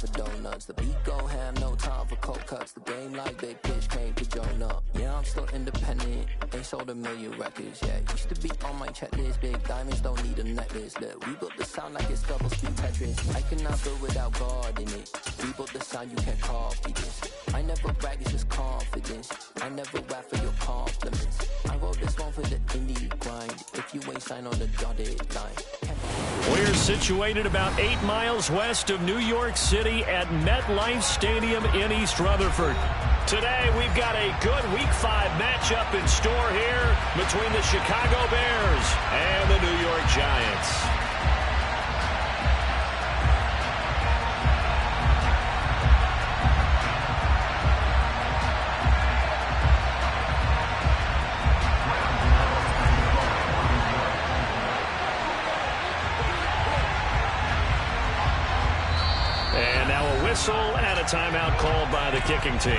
for donuts. The beat go ham, no time for cold cuts. The game like big pitch came to join up. Yeah, I'm still independent, ain't sold a million records yet. Used to be on my checklist, big diamonds don't need a necklace. Look, we built the sound like it's double speed Tetris. I cannot build without God in it. We built the sound, you can't copy this. I never brag, it's just confidence. I never rap for your compliments. I wrote this one for the indie grind. If you ain't signed on the dotted line. We're situated about 8 miles west of New York City at MetLife Stadium in East Rutherford. Today, we've got a good Week 5 matchup in store here between the Chicago Bears and the New York Giants. And a timeout called by the kicking team.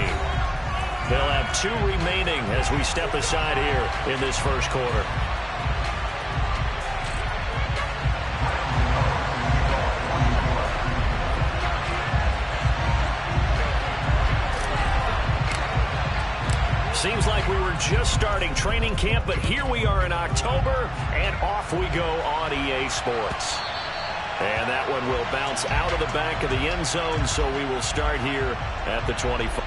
They'll have 2 remaining as we step aside here in this first quarter. Seems like we were just starting training camp, but here we are in October, and off we go on EA Sports. And that one will bounce out of the back of the end zone, so we will start here at the 25.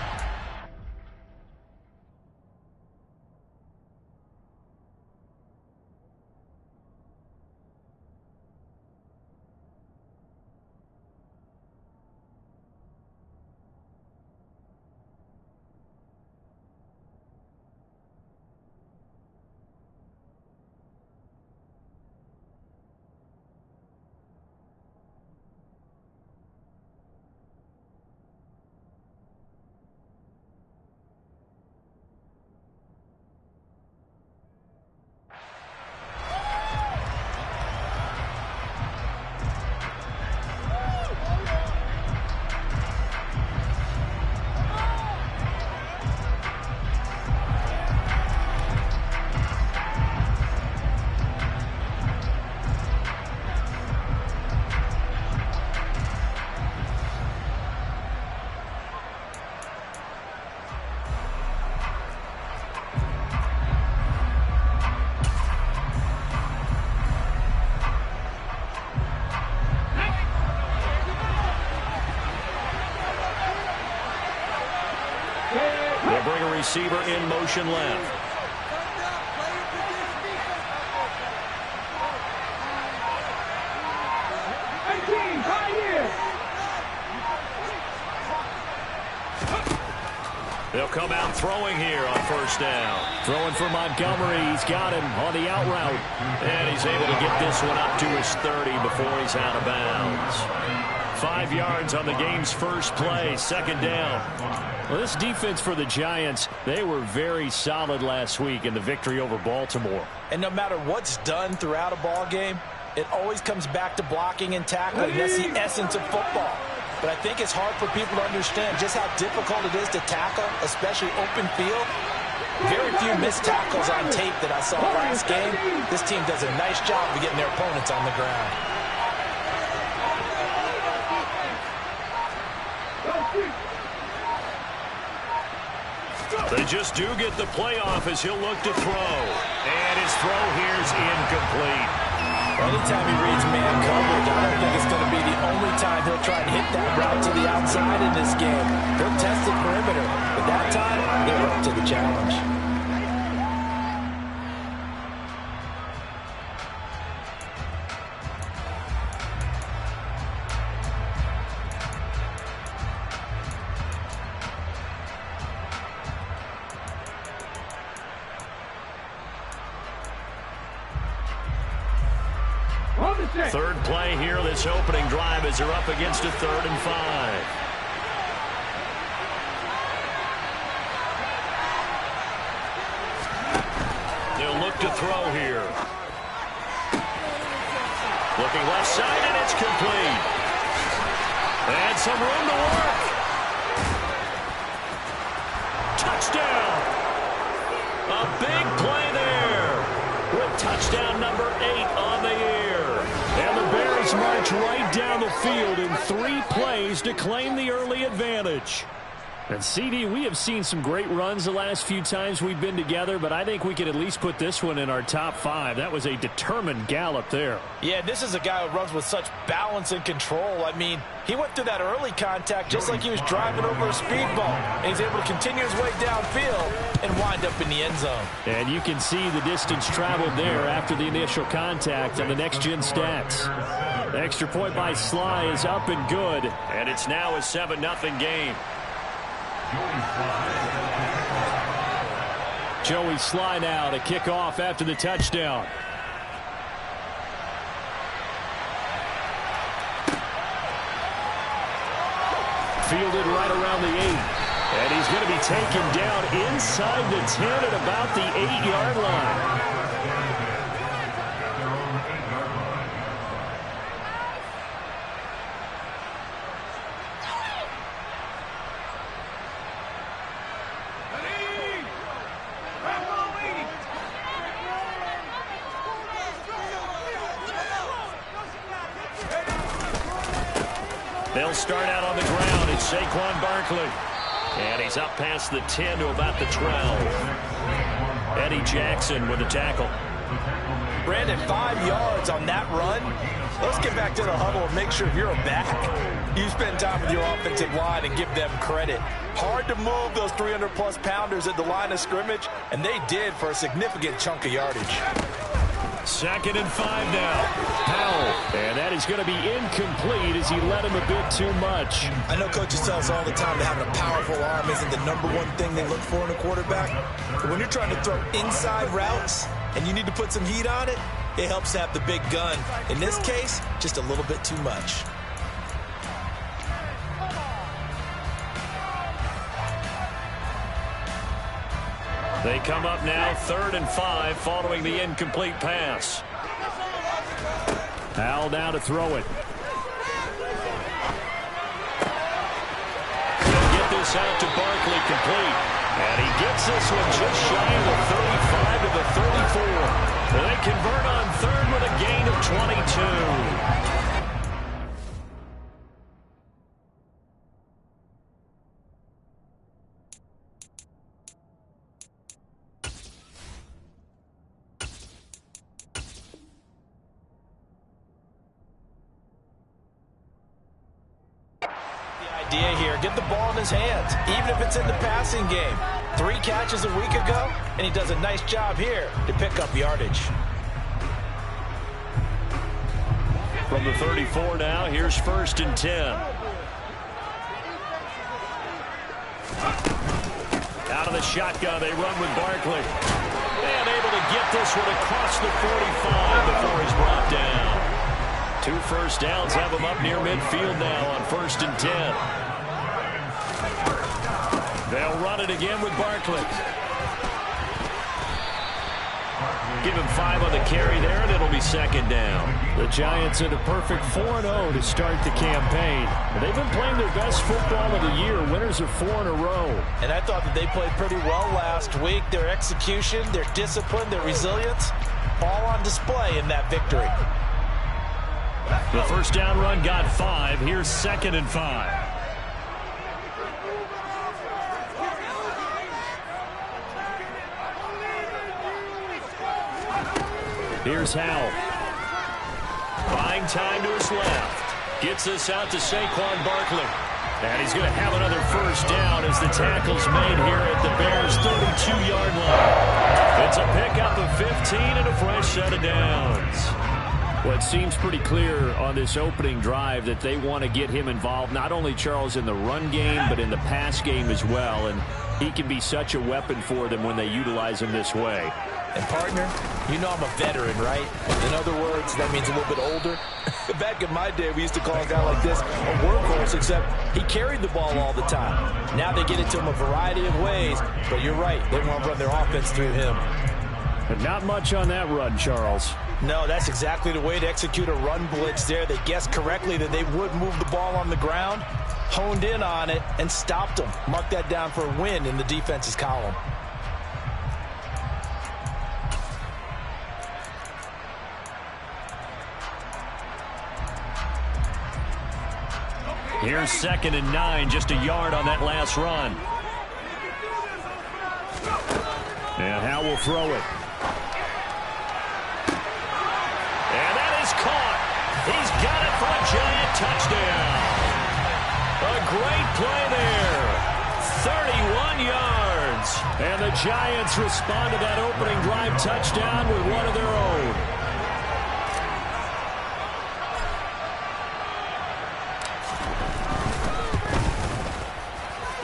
Receiver in motion left. They'll come out throwing here on first down. Throwing for Montgomery. He's got him on the out route. And he's able to get this one up to his 30 before he's out of bounds. 5 yards on the game's first play, second down. Well, this defense for the Giants, they were very solid last week in the victory over Baltimore. And no matter what's done throughout a ball game, it always comes back to blocking and tackling. That's the essence of football. But I think it's hard for people to understand just how difficult it is to tackle, especially open field. Very few missed tackles on tape that I saw last game. This team does a nice job of getting their opponents on the ground. They just do get the playoff as he'll look to throw. And his throw here's incomplete. Anytime he reads man coverage, I don't think it's going to be the only time he'll try and hit that route to the outside in this game. He'll test the perimeter, but that time, they were up to the challenge. Third play here, this opening drive as they're up against a 3rd and 5. They'll look to throw here. Looking left side, and it's complete. And some room to work. Touchdown. A big play there. With touchdown number 8 on the year. And the Bears march right down the field in 3 plays to claim the early advantage. And CD, we have seen some great runs the last few times we've been together, but I think we can at least put this one in our top 5. That was a determined gallop there. Yeah, this is a guy who runs with such balance and control. I mean, he went through that early contact just like he was driving over a speed bump. And he's able to continue his way downfield and wind up in the end zone. And you can see the distance traveled there after the initial contact on the next-gen stats. The extra point by Sly is up and good, and it's now a 7-0 game. Joey Sly now to kick off after the touchdown. Fielded right around the 8. And he's going to be taken down inside the 10 at about the 8-yard line. They'll start out on the ground. It's Saquon Barkley. And he's up past the 10 to about the 12. Eddie Jackson with a tackle. Brandon, 5 yards on that run. Let's get back to the huddle and make sure you're back. You spend time with your offensive line and give them credit. Hard to move those 300-plus pounders at the line of scrimmage, and they did for a significant chunk of yardage. 2nd and 5 now. Powell. And that is going to be incomplete as he led him a bit too much. I know coaches tell us all the time that having a powerful arm isn't the #1 thing they look for in a quarterback. But when you're trying to throw inside routes and you need to put some heat on it, it helps to have the big gun. In this case, just a little bit too much. They come up now 3rd and 5 following the incomplete pass. Powell down to throw it. He'll get this out to Barkley complete. And he gets this one just shy of the 35 to the 34. Well, they convert on 3rd with a gain of 22. Here, get the ball in his hands, even if it's in the passing game. 3 catches a week ago, and he does a nice job here to pick up yardage. From the 34 now, here's 1st and 10. Out of the shotgun, they run with Barkley. And able to get this one across the 45 before he's brought down. 2 first downs have him up near midfield now on 1st and 10. They'll run it again with Barkley. Give him 5 on the carry there, and it'll be 2nd down. The Giants in a perfect 4-0 to start the campaign. They've been playing their best football of the year, winners of 4 in a row. And I thought that they played pretty well last week. Their execution, their discipline, their resilience, all on display in that victory. The first down run got 5. Here's 2nd and 5. Here's Howell. Buying time to his left. Gets this out to Saquon Barkley. And he's going to have another first down as the tackle's made here at the Bears' 32-yard line. It's a pickup of 15 and a fresh set of downs. Well, it seems pretty clear on this opening drive that they want to get him involved, not only, Charles, in the run game, but in the pass game as well. And he can be such a weapon for them when they utilize him this way. And, partner, you know I'm a veteran, right? In other words, that means a little bit older. Back in my day, we used to call a guy like this a workhorse, except he carried the ball all the time. Now they get it to him a variety of ways, but you're right. They want to run their offense through him. But not much on that run, Charles. No, that's exactly the way to execute a run blitz there. They guessed correctly that they would move the ball on the ground, honed in on it, and stopped them. Mark that down for a win in the defense's column. Here's 2nd and 9, just a yard on that last run. And Howe will throw it. And that is caught. He's got it for a giant touchdown. A great play there. 31 yards. And the Giants respond to that opening drive touchdown with one of their own.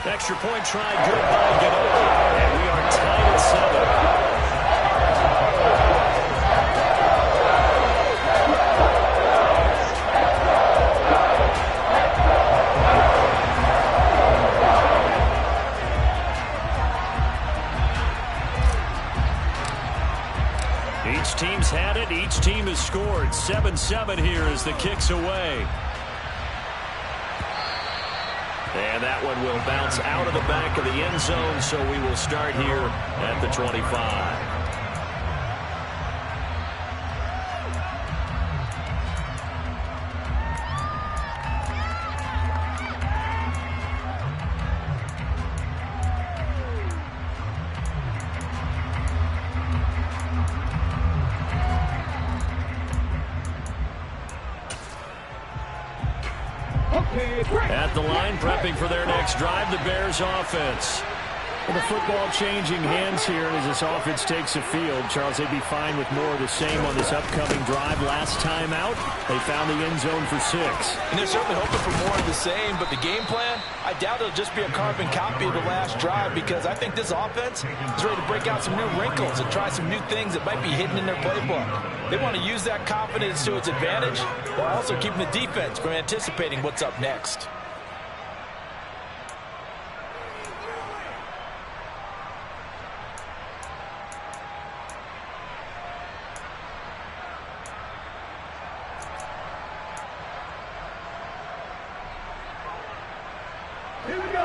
Extra point tried good by Gano. And we are tied at 7. Each team's had it. Each team has scored. 7-7 here as the kick's away. And that one will bounce out of the back of the end zone, so we will start here at the 25. At the line, prepping for their next drive, the Bears offense. Well, the football changing hands here as this offense takes the field. Charles, they'd be fine with more of the same on this upcoming drive. Last time out, they found the end zone for 6. And they're certainly hoping for more of the same, but the game plan, I doubt it'll just be a carbon copy of the last drive, because I think this offense is ready to break out some new wrinkles and try some new things that might be hidden in their playbook. They want to use that confidence to its advantage while also keeping the defense from anticipating what's up next.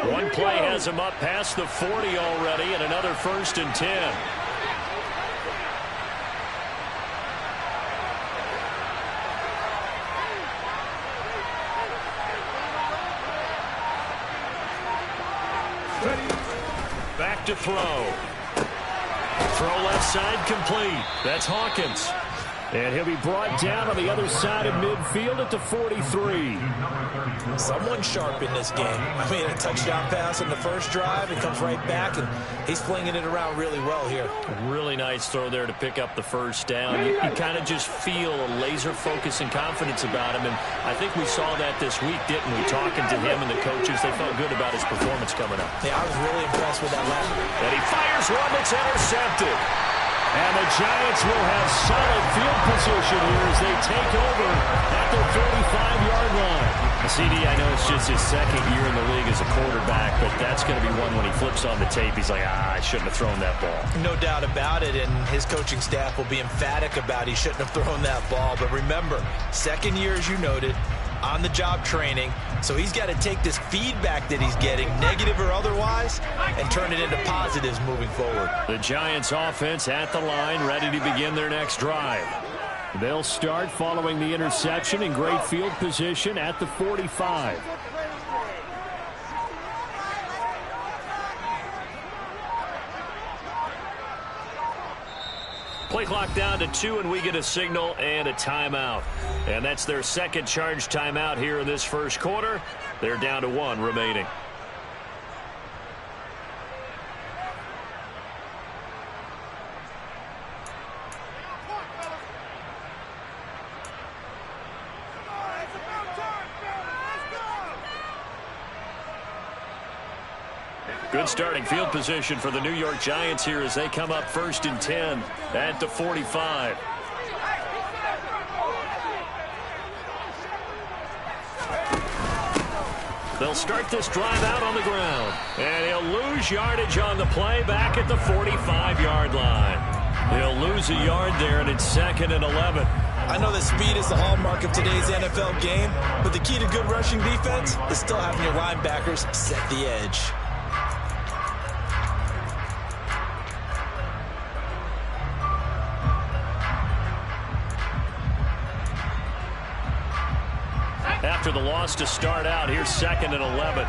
One play has him up past the 40 already, and another 1st and 10. Back to throw. Throw left side complete. That's Hawkins. And he'll be brought down on the other side of midfield at the 43. Someone sharp in this game. I mean, a touchdown pass on the first drive. It comes right back, and he's flinging it around really well here. Really nice throw there to pick up the first down. You kind of just feel a laser focus and confidence about him, and I think we saw that this week, didn't we? Talking to him and the coaches, they felt good about his performance coming up. Yeah, I was really impressed with that last one. And he fires one that's intercepted. And the Giants will have solid field position here as they take over at their 35-yard line. CD, I know it's just his 2nd year in the league as a quarterback, but that's going to be one when he flips on the tape, he's like, I shouldn't have thrown that ball. No doubt about it, and his coaching staff will be emphatic about he shouldn't have thrown that ball. But remember, 2nd year, as you noted, on-the-job training, so he's got to take this feedback that he's getting, negative or otherwise, and turn it into positives moving forward. The Giants offense at the line, ready to begin their next drive. They'll start following the interception in great field position at the 45. Play clock down to 2, and we get a signal and a timeout. And that's their 2nd charge timeout here in this first quarter. They're down to 1 remaining. Good starting field position for the New York Giants here as they come up 1st and 10 at the 45. They'll start this drive out on the ground. And he'll lose yardage on the play back at the 45-yard line. He'll lose a yard there, and it's 2nd and 11. I know that speed is the hallmark of today's NFL game, but the key to good rushing defense is still having your linebackers set the edge. after the loss to start out. Here's 2nd and 11.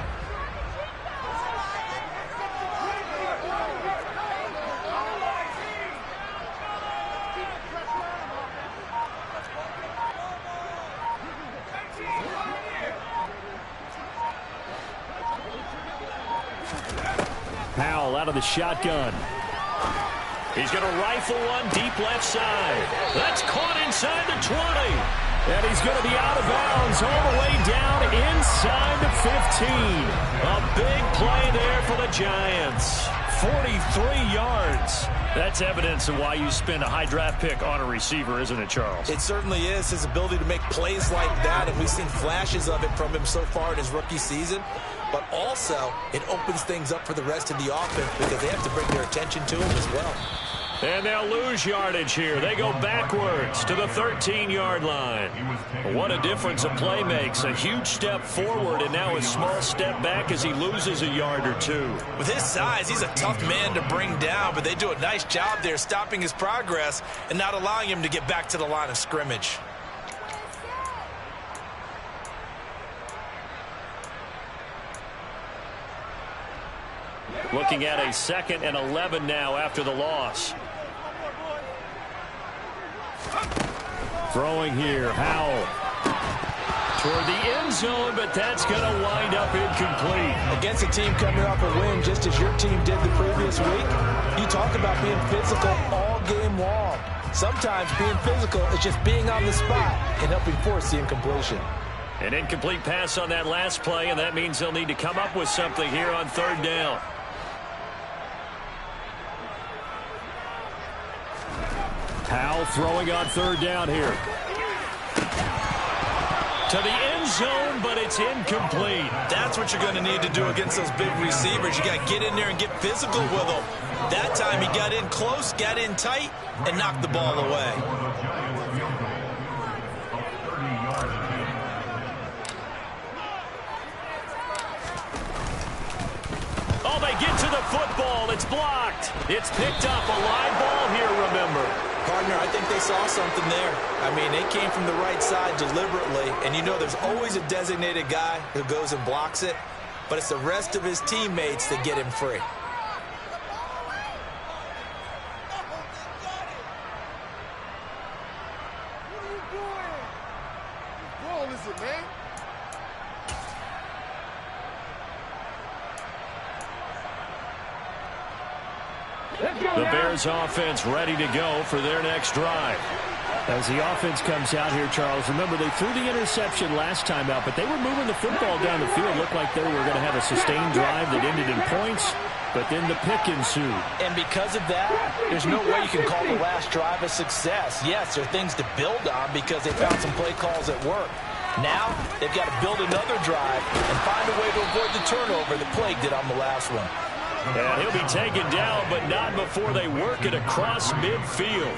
Powell out of the shotgun. He's going to rifle one deep left side. That's caught inside the 20. And he's going to be out of bounds all the way down inside the 15. A big play there for the Giants. 43 yards. That's evidence of why you spend a high draft pick on a receiver, isn't it, Charles? It certainly is. His ability to make plays like that, and we've seen flashes of it from him so far in his rookie season. But also, it opens things up for the rest of the offense because they have to bring their attention to him as well. And they'll lose yardage here. They go backwards to the 13-yard line. What a difference a play makes. A huge step forward and now a small step back as he loses a yard or two. With his size, he's a tough man to bring down, but they do a nice job there stopping his progress and not allowing him to get back to the line of scrimmage. Looking at a 2nd and 11 now after the loss. Throwing here, Howell. Toward the end zone, but that's going to wind up incomplete. Against a team coming off a win, just as your team did the previous week, you talk about being physical all game long. Sometimes being physical is just being on the spot and helping force the incompletion. An incomplete pass on that last play, and that means they'll need to come up with something here on 3rd down. Powell throwing on 3rd down here. To the end zone, but it's incomplete. That's what you're going to need to do against those big receivers. You got to get in there and get physical with them. That time he got in close, got in tight, and knocked the ball away. Oh, they get to the football. It's blocked. It's picked up. A live ball here, remember. Partner, I think they saw something there. I mean, they came from the right side deliberately, and you know there's always a designated guy who goes and blocks it, but it's the rest of his teammates that get him free. What ball is it, man? The Bears offense ready to go for their next drive. As the offense comes out here, Charles, remember they threw the interception last time out, but they were moving the football down the field. Looked like they were going to have a sustained drive that ended in points, but then the pick ensued. And because of that, there's no way you can call the last drive a success. Yes, there are things to build on because they found some play calls that work. Now, they've got to build another drive and find a way to avoid the turnover that plagued it on the last one. And he'll be taken down, but not before they work it across midfield.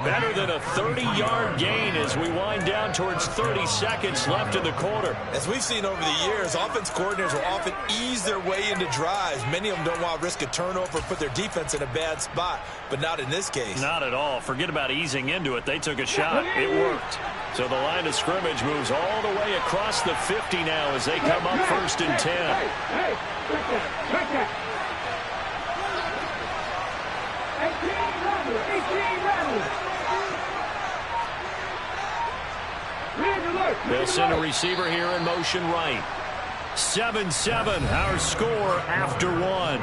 Better than a 30-yard gain as we wind down towards 30 seconds left in the quarter. As we've seen over the years, offense coordinators will often ease their way into drives. Many of them don't want to risk a turnover or put their defense in a bad spot, but not in this case. Not at all. Forget about easing into it. They took a shot. It worked. So the line of scrimmage moves all the way across the 50 now as they come up 1st and 10. They'll send a receiver here in motion right. 7-7, our score after one.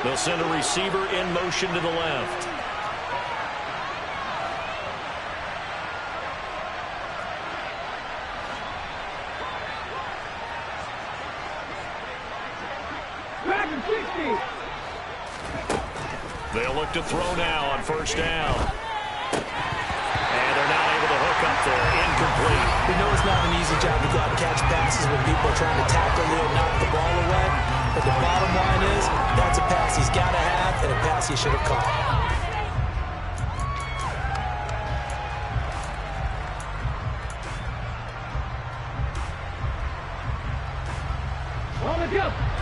They'll send a receiver in motion to the left. They'll look to throw now on first down. And they're not able to hook up there. Incomplete. We know it's not an easy job to go out and catch passes when people are trying to tackle you and knock the ball away. But the bottom line is, that's a pass he's got to have and a pass he should have caught.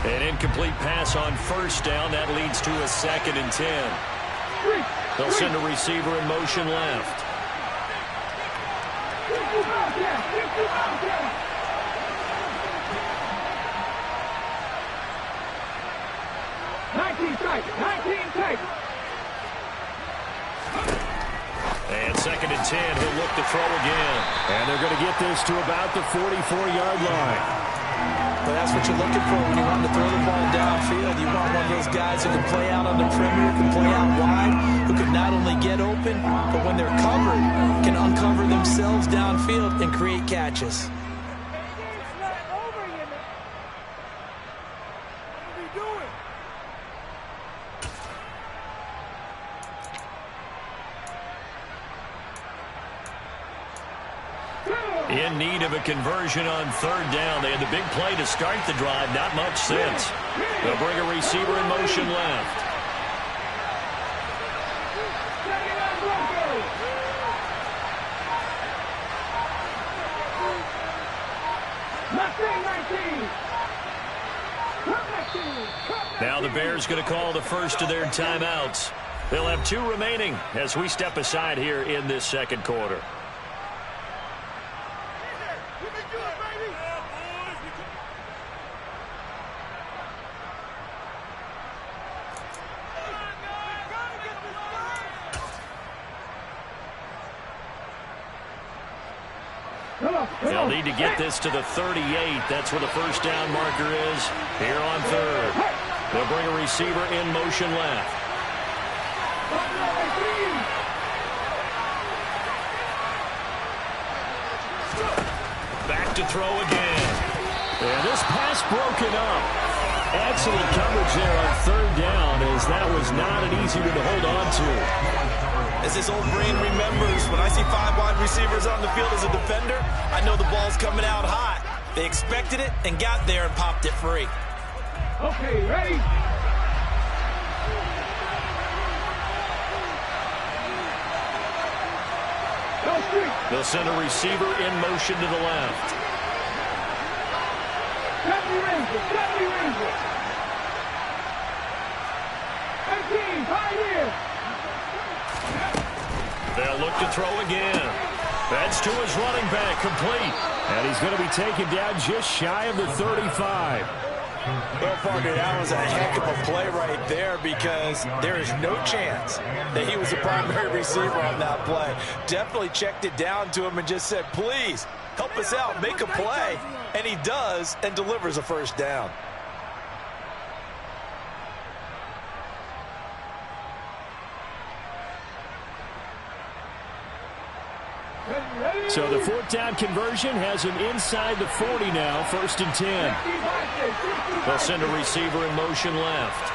An incomplete pass on first down. That leads to a 2nd and 10. They'll send a receiver in motion left. And 2nd and 10. He'll look to throw again. And they're going to get this to about the 44-yard line. But that's what you're looking for when you want to throw the ball downfield. You want one of those guys who can play out on the perimeter, can play out wide, who can not only get open, but when they're covered, can uncover themselves downfield and create catches. In need of a conversion on 3rd down. They had the big play to start the drive. Not much since. They'll bring a receiver in motion left. Now the Bears going to call the first of their timeouts. They'll have 2 remaining as we step aside here in this 2nd quarter. They'll need to get this to the 38. That's where the first down marker is here on 3rd. They'll bring a receiver in motion left. Back to throw again. And this pass broken up. Excellent coverage there on 3rd down, as that was not an easy one to hold on to. As his old brain remembers, when I see 5 wide receivers on the field as a defender, I know the ball's coming out hot. They expected it and got there and popped it free. Okay, ready? They'll send a receiver in motion to the left. They'll look to throw again. That's to his running back, complete. And he's going to be taken down just shy of the 35. Well, partner, that was a heck of a play right there, because there is no chance that he was the primary receiver on that play. Definitely checked it down to him and just said, please, help us out, make a play. And he does, and delivers a first down. So the 4th down conversion has him inside the 40 now, 1st and 10. They'll send a receiver in motion left.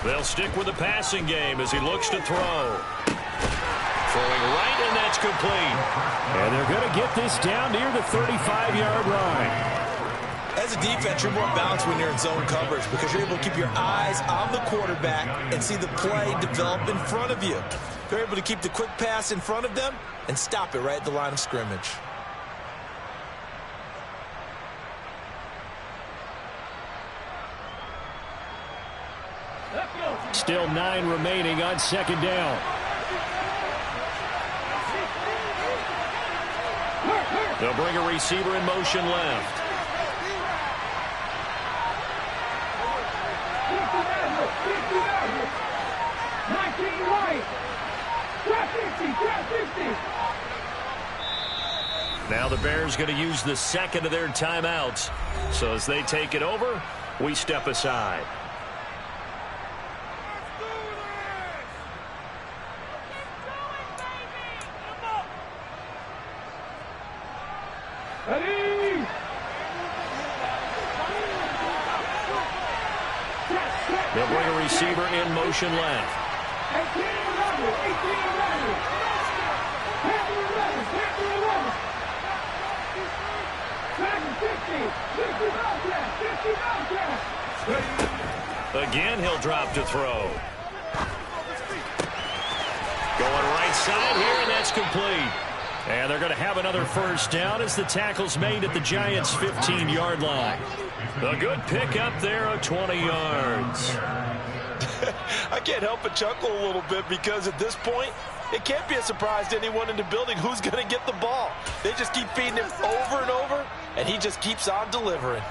They'll stick with the passing game as he looks to throw. Throwing right, and that's complete. And they're going to get this down near the 35-yard line. As a defense, you're more balanced when you're in zone coverage, because you're able to keep your eyes on the quarterback and see the play develop in front of you. They're able to keep the quick pass in front of them and stop it right at the line of scrimmage. Still 9 remaining on 2nd down. They'll bring a receiver in motion left. Now the Bears going to use the 2nd of their timeouts. So as they take it over, we step aside. Ready? They'll bring a receiver in motion left. 18 11. 18 11. Back to 11. Back to 11. Back to 50. 50 Bobcats. 50 Bobcats. Again, he'll drop to throw. Going right side here, and that's complete. And they're going to have another first down as the tackle's made at the Giants' 15-yard line. A good pickup there of 20 yards. I can't help but chuckle a little bit because at this point, it can't be a surprise to anyone in the building who's going to get the ball. They just keep feeding him over and over, and he just keeps on delivering.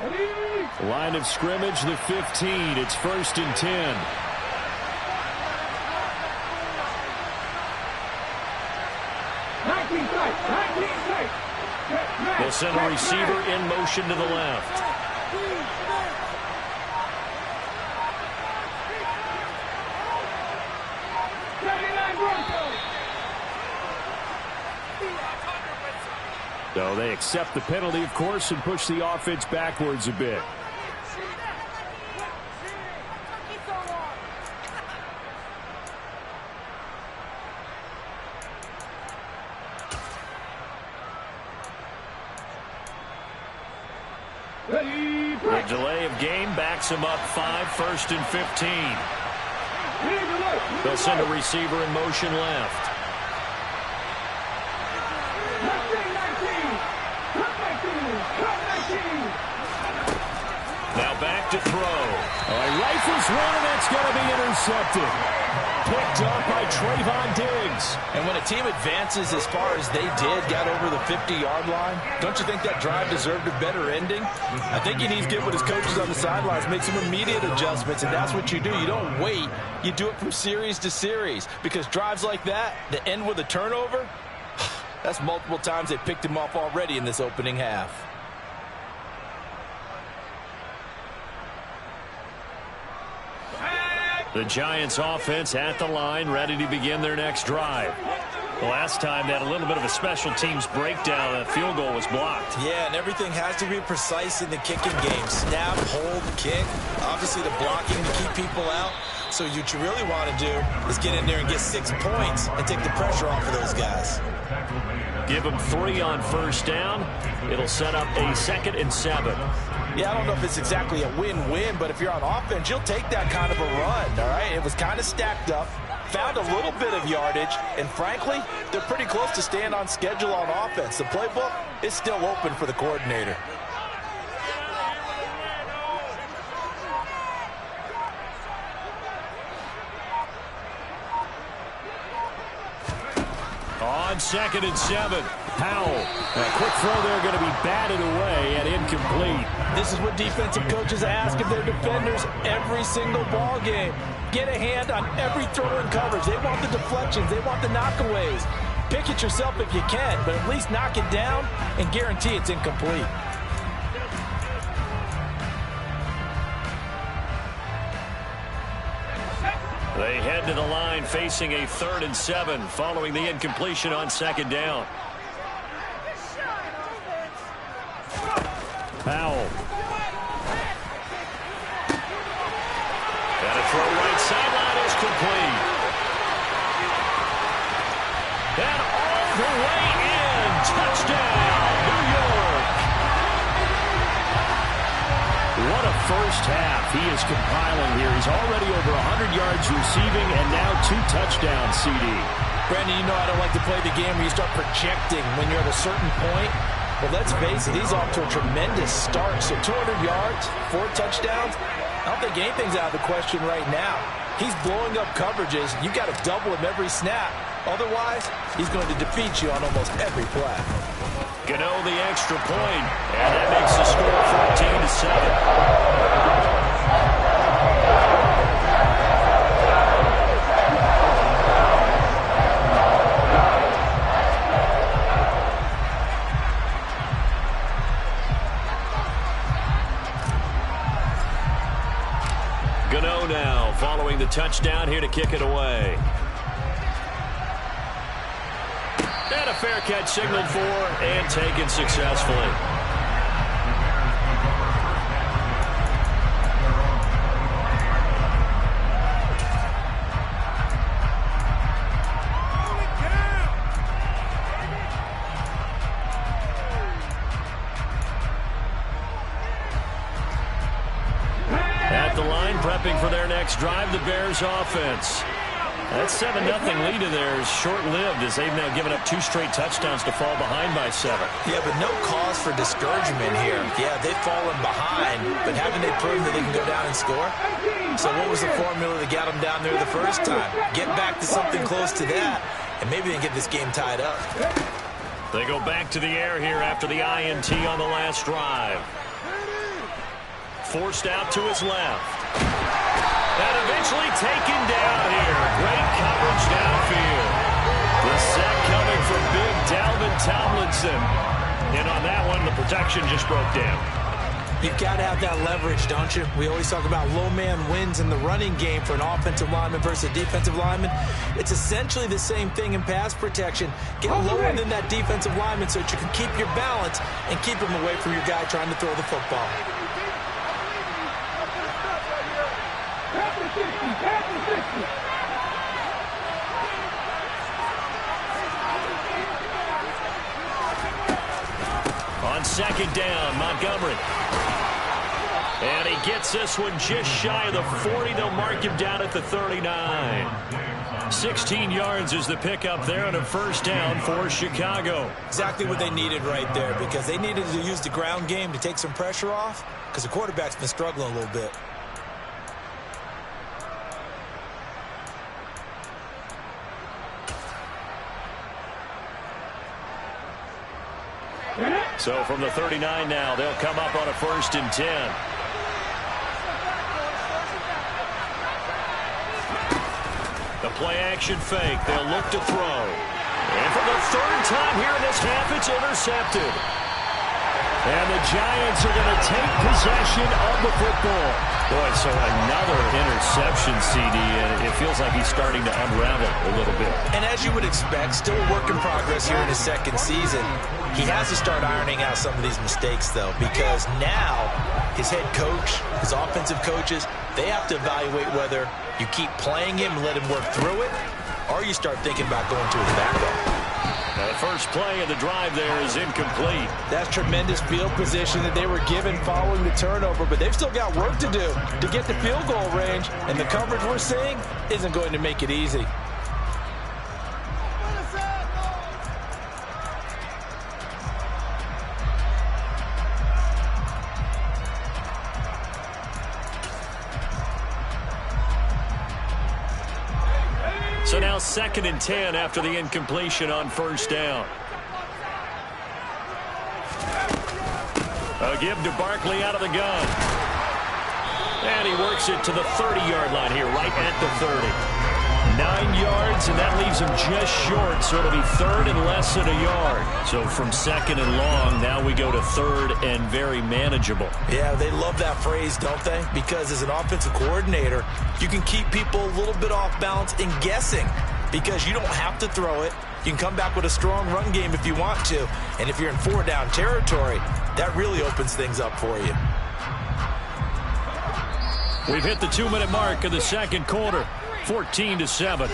Line of scrimmage, the 15. It's 1st and 10. They'll send a receiver in motion to the left. So they accept the penalty, of course, and push the offense backwards a bit. The delay of game backs him up 5, 1st and 15. They'll send a receiver in motion left. Now back to throw. He rifles one, and that's going to be intercepted. Picked up by Trayvon Diggs. And when a team advances as far as they did, got over the 50-yard line, don't you think that drive deserved a better ending? I think he needs to get with his coaches on the sidelines, make some immediate adjustments, and that's what you do. You don't wait. You do it from series to series, because drives like that end with a turnover, that's multiple times they picked him off already in this opening half. The Giants offense at the line, ready to begin their next drive. The last time they had a little bit of a special teams breakdown, that field goal was blocked. Yeah, and everything has to be precise in the kicking game. Snap, hold, kick. Obviously the blocking to keep people out. So what you really want to do is get in there and get 6 points and take the pressure off of those guys. Give them 3 on first down. It'll set up a 2nd and 7. Yeah, I don't know if it's exactly a win-win, but if you're on offense, you'll take that kind of a run, all right? It was kind of stacked up, found a little bit of yardage, and frankly, they're pretty close to staying on schedule on offense. The playbook is still open for the coordinator. On 2nd and 7, Powell. A quick throw there going to be batted away and incomplete. This is what defensive coaches ask of their defenders every single ball game. Get a hand on every throw in coverage. They want the deflections. They want the knockaways. Pick it yourself if you can, but at least knock it down and guarantee it's incomplete. They head to the line facing a 3rd and 7 following the incompletion on 2nd down. Powell. And a throw right sideline is complete. And all the way in. Touchdown, New York. What a first half he is compiling here. He's already over 100 yards receiving and now 2 touchdowns, CD. Brandon, you know I don't like to play the game where you start projecting when you're at a certain point. But let's face it, he's off to a tremendous start. So 200 yards, 4 touchdowns. I don't think anything's out of the question right now. He's blowing up coverages. You've got to double him every snap. Otherwise, he's going to defeat you on almost every play. Gano the extra point, and that makes the score 14-7. Gano now following the touchdown here to kick it away. And a fair catch signaled for and taken successfully. the line, prepping for their next drive, the Bears offense. That 7-0 lead of theirs short-lived as they've now given up 2 straight touchdowns to fall behind by 7. Yeah, but no cause for discouragement here. Yeah, they've fallen behind, but haven't they proven that they can go down and score? So what was the formula that got them down there the first time? Get back to something close to that, and maybe they can get this game tied up. They go back to the air here after the INT on the last drive. Forced out to his left. And eventually taken down here. Great coverage downfield. The sack coming from big Dalvin Tomlinson. And on that one, the protection just broke down. You've got to have that leverage, don't you? We always talk about low man wins in the running game for an offensive lineman versus a defensive lineman. It's essentially the same thing in pass protection. Get lower than that defensive lineman so that you can keep your balance and keep him away from your guy trying to throw the football. On second down, Montgomery. And he gets this one just shy of the 40. They'll mark him down at the 39. 16 yards is the pickup there on a first down for Chicago. Exactly what they needed right there, because they needed to use the ground game to take some pressure off, because the quarterback's been struggling a little bit. So from the 39 now, they'll come up on a 1st and 10. The play-action fake. They'll look to throw. And for the 3rd time here in this half, it's intercepted. And the Giants are going to take possession of the football. Boy, so another interception, CD, and it feels like he's starting to unravel a little bit. And as you would expect, still a work in progress here in his 2nd season. He has to start ironing out some of these mistakes, though, because now his head coach, his offensive coaches, they have to evaluate whether you keep playing him and let him work through it, or you start thinking about going to his backup. The first play of the drive there is incomplete. That's tremendous field position that they were given following the turnover, but they've still got work to do to get the field goal range, and the coverage we're seeing isn't going to make it easy. So now 2nd and 10 after the incompletion on first down. A give to Barkley out of the gun. And he works it to the 30-yard line here, right at the 30. 9 yards, and that leaves him just short, so it'll be 3rd and less than a yard. So from 2nd and long, now we go to 3rd and very manageable. Yeah, they love that phrase, don't they? Because as an offensive coordinator, you can keep people a little bit off balance and guessing, because you don't have to throw it. You can come back with a strong run game if you want to, and if you're in 4-down territory, that really opens things up for you. We've hit the 2-minute mark of the 2nd quarter. 14-7.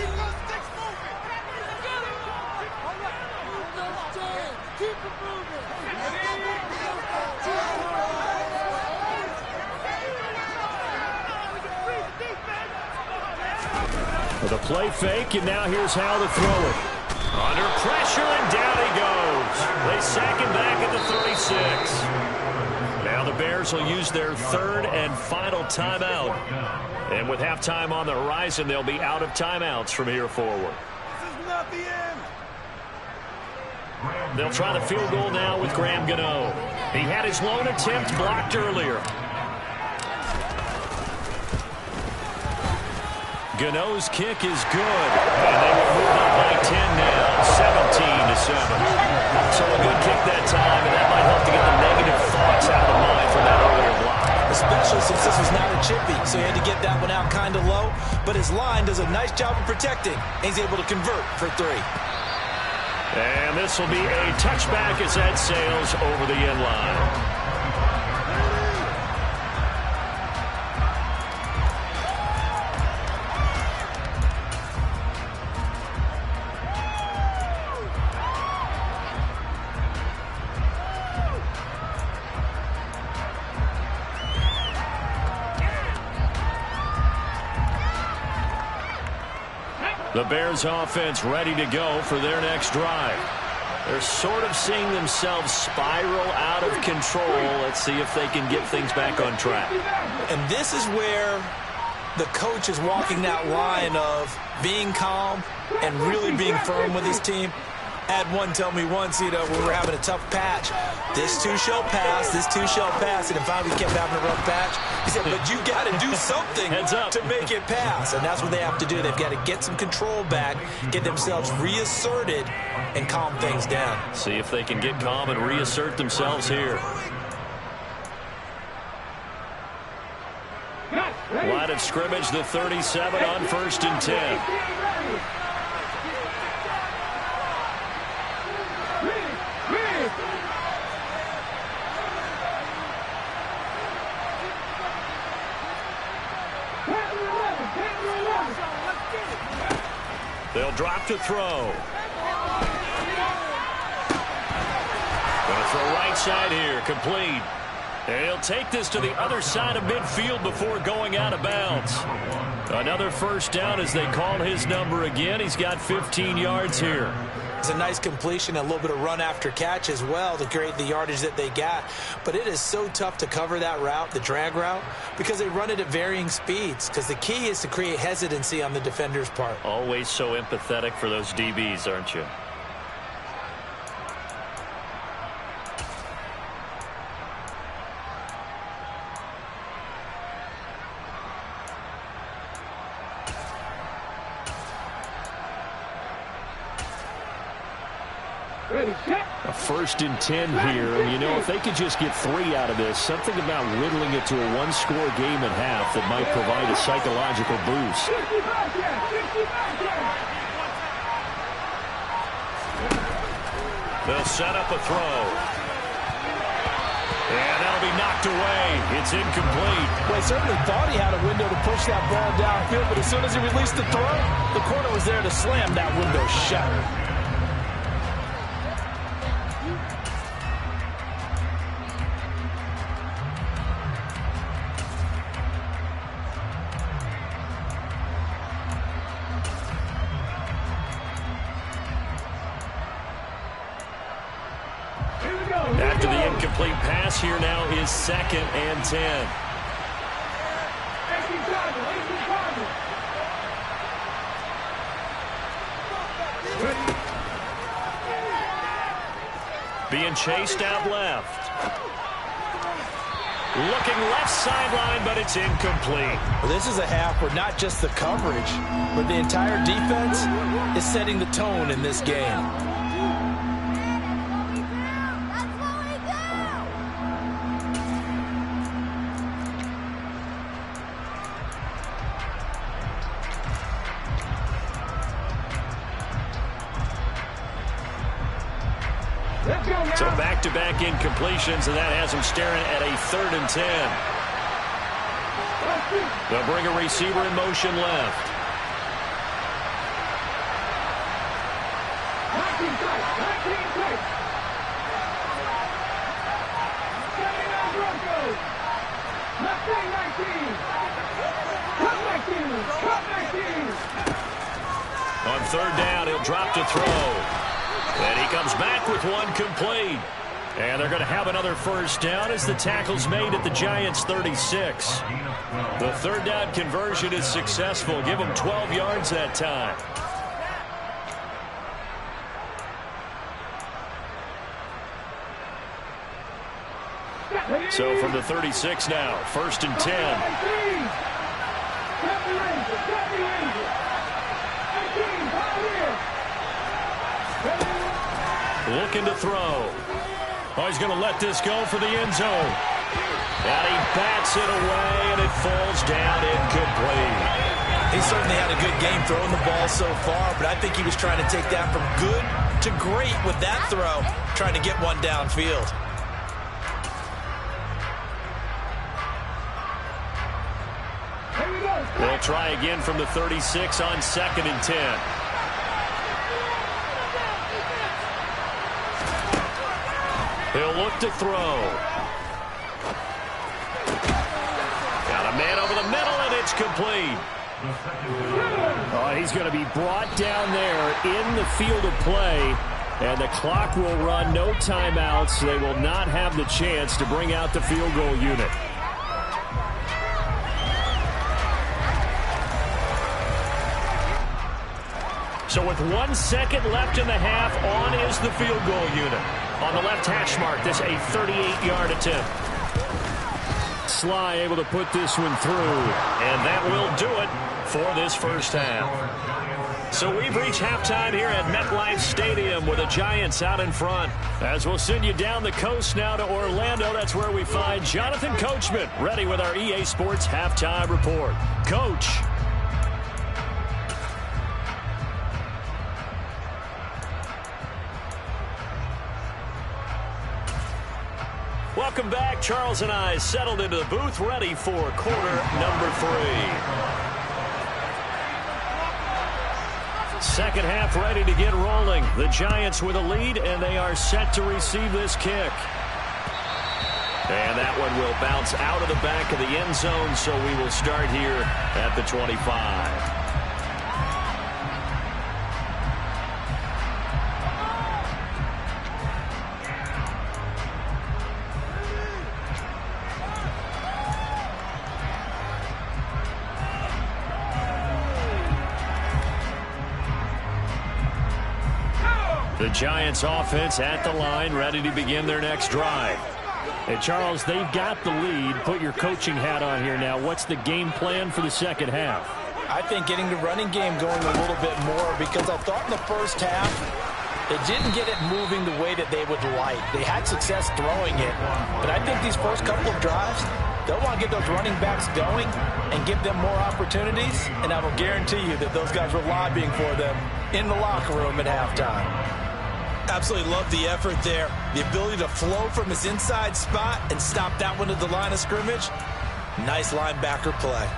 With a play fake, and now here's how to throw it. Under pressure, and down he goes. They sack him back at the 36. Now the Bears will use their 3rd and final timeout. And with halftime on the horizon, they'll be out of timeouts from here forward. This is not the end. They'll try the field goal now with Graham Gano. He had his lone attempt blocked earlier. Gano's kick is good. And they will move up by 10 now, 17-7. So a good kick that time, and that might help to get the negative thoughts out of the mind from that earlier block. Especially since this was not a chippy, so he had to get that one out kind of low. But his line does a nice job of protecting, and he's able to convert for 3. And this will be a touchback as that sails over the end line. The Bears offense ready to go for their next drive. They're sort of seeing themselves spiral out of control. Let's see if they can get things back on track. And this is where the coach is walking that line of being calm and really being firm with his team. I had one tell me once, when we were having a tough patch, this too shall pass, this too shall pass. And if I kept having a rough patch, he said, but you got to do something to make it pass. And that's what they have to do. They've got to get some control back, get themselves reasserted, and calm things down. See if they can get calm and reassert themselves here. Line of scrimmage, the 37 on 1st and 10. They'll drop to throw. Going to throw right side here, complete. And he'll take this to the other side of midfield before going out of bounds. Another first down as they call his number again. He's got 15 yards here. It's a nice completion, a little bit of run after catch as well to create the yardage that they got. But it is so tough to cover that route, the drag route, because they run it at varying speeds. Because the key is to create hesitancy on the defender's part. Always so empathetic for those DBs, aren't you? A 1st and 10 here. And, if they could just get 3 out of this, something about whittling it to a one-score game at half that might provide a psychological boost. They'll set up a throw. And that'll be knocked away. It's incomplete. Well, he certainly thought he had a window to push that ball downfield, but as soon as he released the throw, the corner was there to slam that window shut. After the incomplete pass, here now is 2nd and 10. Being chased out left. Looking left sideline, but it's incomplete. Well, this is a half where not just the coverage, but the entire defense is setting the tone in this game. So back-to-back incompletions, and that has them staring at a 3rd and 10. They'll bring a receiver in motion left. On 3rd down, he'll drop to throw. And he comes back with one complete. And they're going to have another first down as the tackle's made at the Giants' 36. The 3rd down conversion is successful. Give them 12 yards that time. So from the 36 now, 1st and 10. Looking to throw. Oh, he's going to let this go for the end zone. And he bats it away, and it falls down incomplete. He certainly had a good game throwing the ball so far, but I think he was trying to take that from good to great with that throw, trying to get one downfield. They'll try again from the 36 on 2nd and 10. He'll look to throw. Got a man over the middle, and it's complete. He's going to be brought down there in the field of play, and the clock will run, no timeouts. They will not have the chance to bring out the field goal unit. So with 1 second left in the half, on is the field goal unit. On the left hash mark, this a 38-yard attempt. Sly able to put this one through, and that will do it for this first half. So we've reached halftime here at MetLife Stadium with the Giants out in front. As we'll send you down the coast now to Orlando, that's where we find Jonathan Coachman ready with our EA Sports Halftime Report. Coach. Welcome back. Charles and I settled into the booth, ready for quarter number 3. Second half ready to get rolling. The Giants with a lead, and they are set to receive this kick. And that one will bounce out of the back of the end zone, so we will start here at the 25. The Giants offense at the line, ready to begin their next drive. Hey, Charles, they've got the lead. Put your coaching hat on here now. What's the game plan for the second half? I think getting the running game going a little bit more, because I thought in the first half they didn't get it moving the way that they would like. They had success throwing it, but I think these first couple of drives, they'll want to get those running backs going and give them more opportunities, and I will guarantee you that those guys were lobbying for them in the locker room at halftime. Absolutely love the effort there. The ability to flow from his inside spot and stop that one at the line of scrimmage. Nice linebacker play.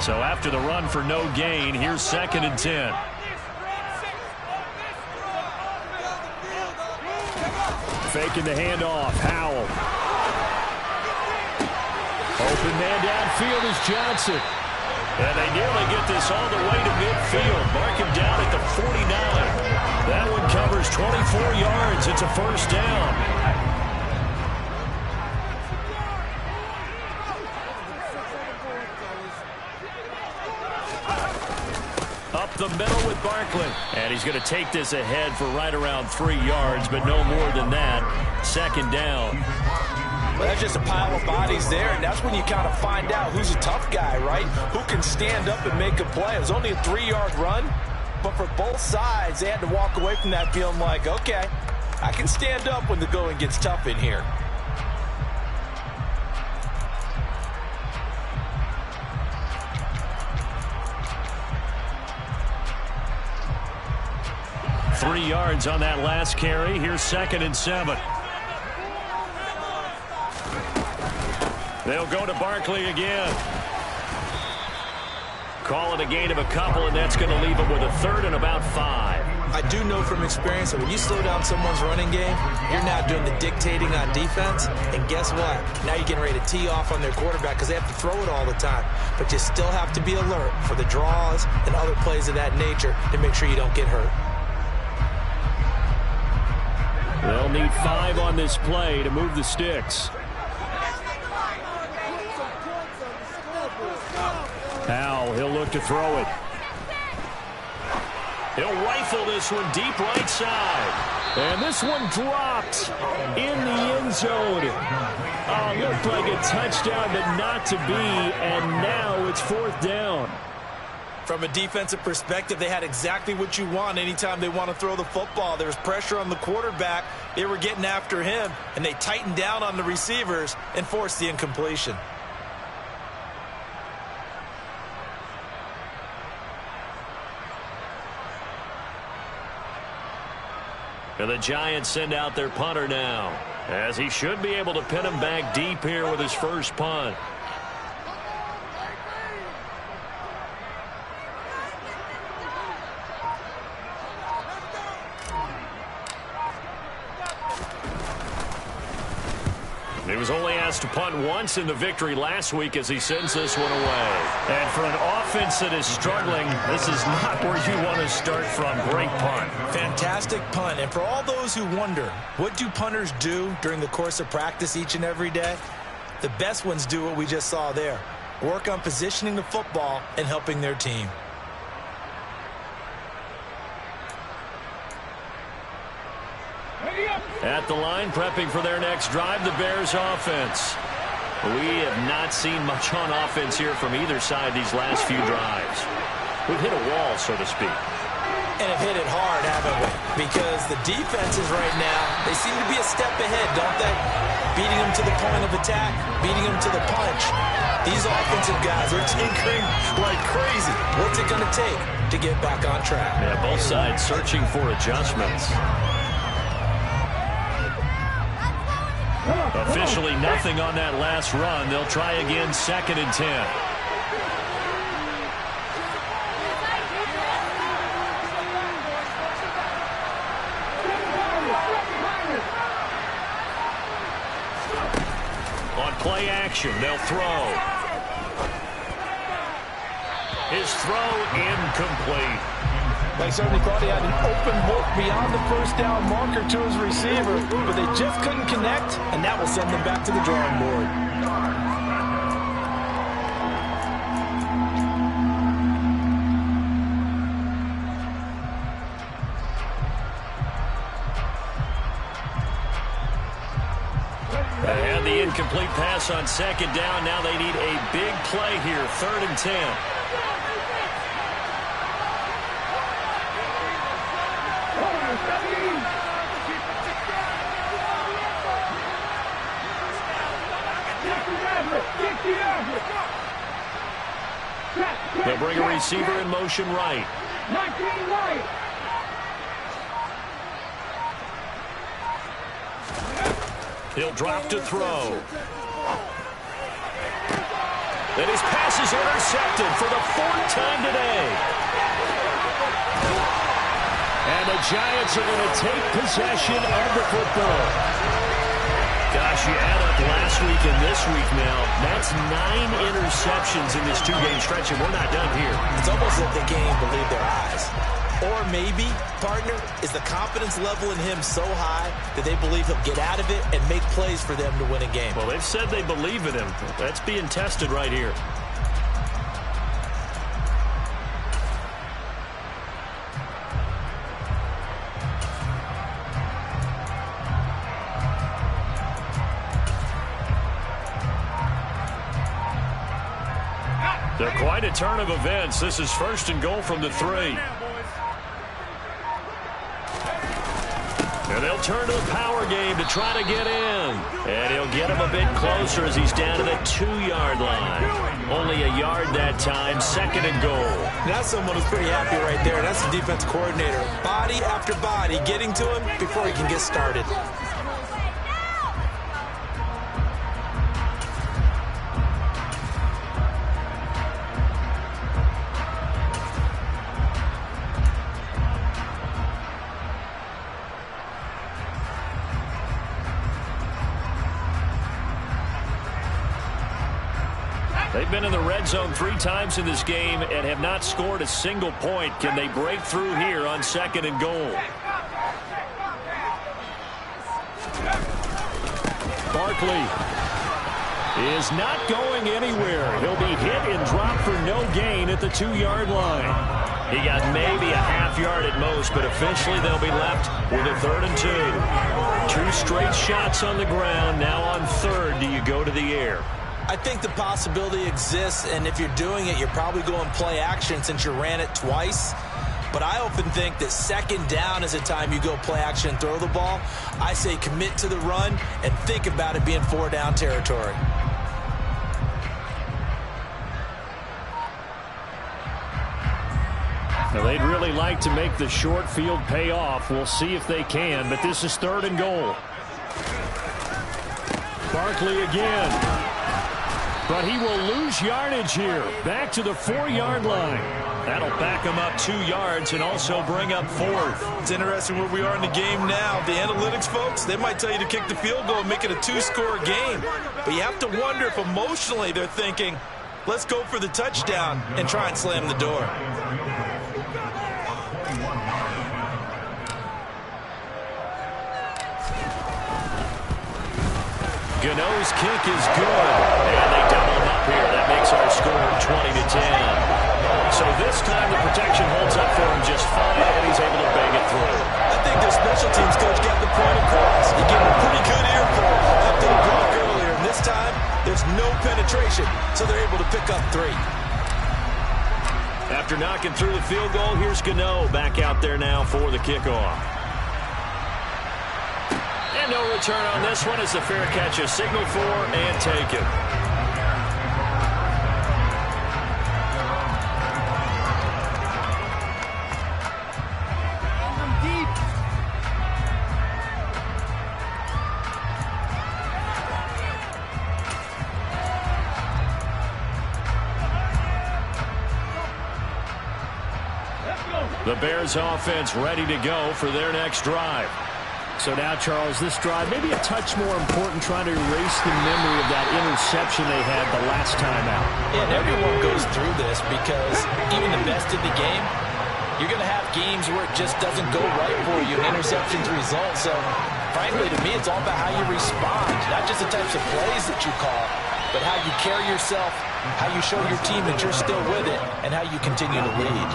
So after the run for no gain, here's 2nd and 10. Faking the handoff. Howell. Open man downfield is Johnson. And they nearly get this all the way to midfield. Mark him down at the 49. That one covers 24 yards. It's a first down. Up the middle with Barkley. And he's going to take this ahead for right around 3 yards, but no more than that. 2nd down. Well, that's just a pile of bodies there, and that's when you kind of find out who's a tough guy, right? Who can stand up and make a play. It was only a 3-yard run, but for both sides, they had to walk away from that feeling like, okay, I can stand up when the going gets tough in here. Three yards on that last carry. Here's 2nd and 7. They'll go to Barkley again. Call it a gain of a couple, and that's going to leave them with a 3rd and about 5. I do know from experience that when you slow down someone's running game, you're now doing the dictating on defense. And guess what? Now you're getting ready to tee off on their quarterback because they have to throw it all the time. But you still have to be alert for the draws and other plays of that nature to make sure you don't get hurt. They'll need 5 on this play to move the sticks. Howell, he'll look to throw it. He'll rifle this one deep right side. And this one dropped in the end zone. Looked like a touchdown, but not to be. And now it's 4th down. From a defensive perspective, they had exactly what you want anytime they want to throw the football. There was pressure on the quarterback. They were getting after him, and they tightened down on the receivers and forced the incompletion. And the Giants send out their punter now, as he should be able to pin him back deep here with his first punt. He was only asked to punt once in the victory last week as he sends this one away. And for an offense that is struggling, this is not where you want to start from. Great punt. Fantastic punt. And for all those who wonder, what do punters do during the course of practice each and every day? The best ones do what we just saw there. Work on positioning the football and helping their team. At the line, prepping for their next drive, the Bears offense. We have not seen much on offense here from either side these last few drives. We've hit a wall, so to speak. And have hit it hard, haven't we? Because the defenses right now, they seem to be a step ahead, don't they? Beating them to the point of attack, beating them to the punch. These offensive guys are tinkering like crazy. What's it going to take to get back on track? Yeah, both sides searching for adjustments. Officially nothing on that last run. They'll try again, 2nd and 10. On play action, they'll throw. His throw incomplete. They certainly thought he had an open look beyond the first down marker to his receiver, but they just couldn't connect, and that will send them back to the drawing board. They had the incomplete pass on 2nd down. Now they need a big play here, 3rd and 10. They'll bring a receiver in motion right. 19 right. He'll drop to throw. And his pass is intercepted for the 4th time today. And the Giants are going to take possession of the football. Gosh, you add up last week and this week now, that's 9 interceptions in this 2-game stretch, and we're not done here. It's almost like they can't even believe their eyes. Or maybe, partner, is the confidence level in him so high that they believe he'll get out of it and make plays for them to win a game. Well, they've said they believe in him. That's being tested right here. They're quite a turn of events. This is 1st and goal from the 3. And they'll turn to the power game to try to get in. And he'll get him a bit closer as he's down to the 2-yard line. Only a yard that time, 2nd and goal. That's someone who's pretty happy right there. That's the defense coordinator. Body after body getting to him before he can get started. They've been in the red zone 3 times in this game and have not scored a single point. Can they break through here on 2nd and goal? Barkley is not going anywhere. He'll be hit and dropped for no gain at the 2-yard line. He got maybe a half-yard at most, but eventually they'll be left with a 3rd and 2. 2 straight shots on the ground. Now on 3rd, do you go to the air? I think the possibility exists, and if you're doing it, you're probably going play action since you ran it twice. But I often think that 2nd down is a time you go play action and throw the ball. I say commit to the run and think about it being 4-down territory. Now they'd really like to make the short field pay off. We'll see if they can, but this is 3rd and goal. Barkley again. But he will lose yardage here. Back to the 4-yard line. That'll back him up 2 yards and also bring up 4th. It's interesting where we are in the game now. The analytics folks, they might tell you to kick the field goal and make it a 2-score game. But you have to wonder if emotionally they're thinking, let's go for the touchdown and try and slam the door. Gano's kick is good. And they double him up here. That makes our score 20-10. So this time the protection holds up for him just fine, and he's able to bang it through. I think their special teams coach got the point across. He gave him a pretty good earful after the block earlier. And this time, there's no penetration, so they're able to pick up 3. After knocking through the field goal, here's Gano back out there now for the kickoff. And no return on this one as the fair catch is signaled for and taken. The Bears offense ready to go for their next drive. So now, Charles, this drive may be a touch more important, trying to erase the memory of that interception they had the last time out. Yeah, and everyone goes through this because even the best in the game, you're going to have games where it just doesn't go right for you. An interception's result. So, frankly, to me, it's all about how you respond. Not just the types of plays that you call, but how you carry yourself, how you show your team that you're still with it, and how you continue to lead.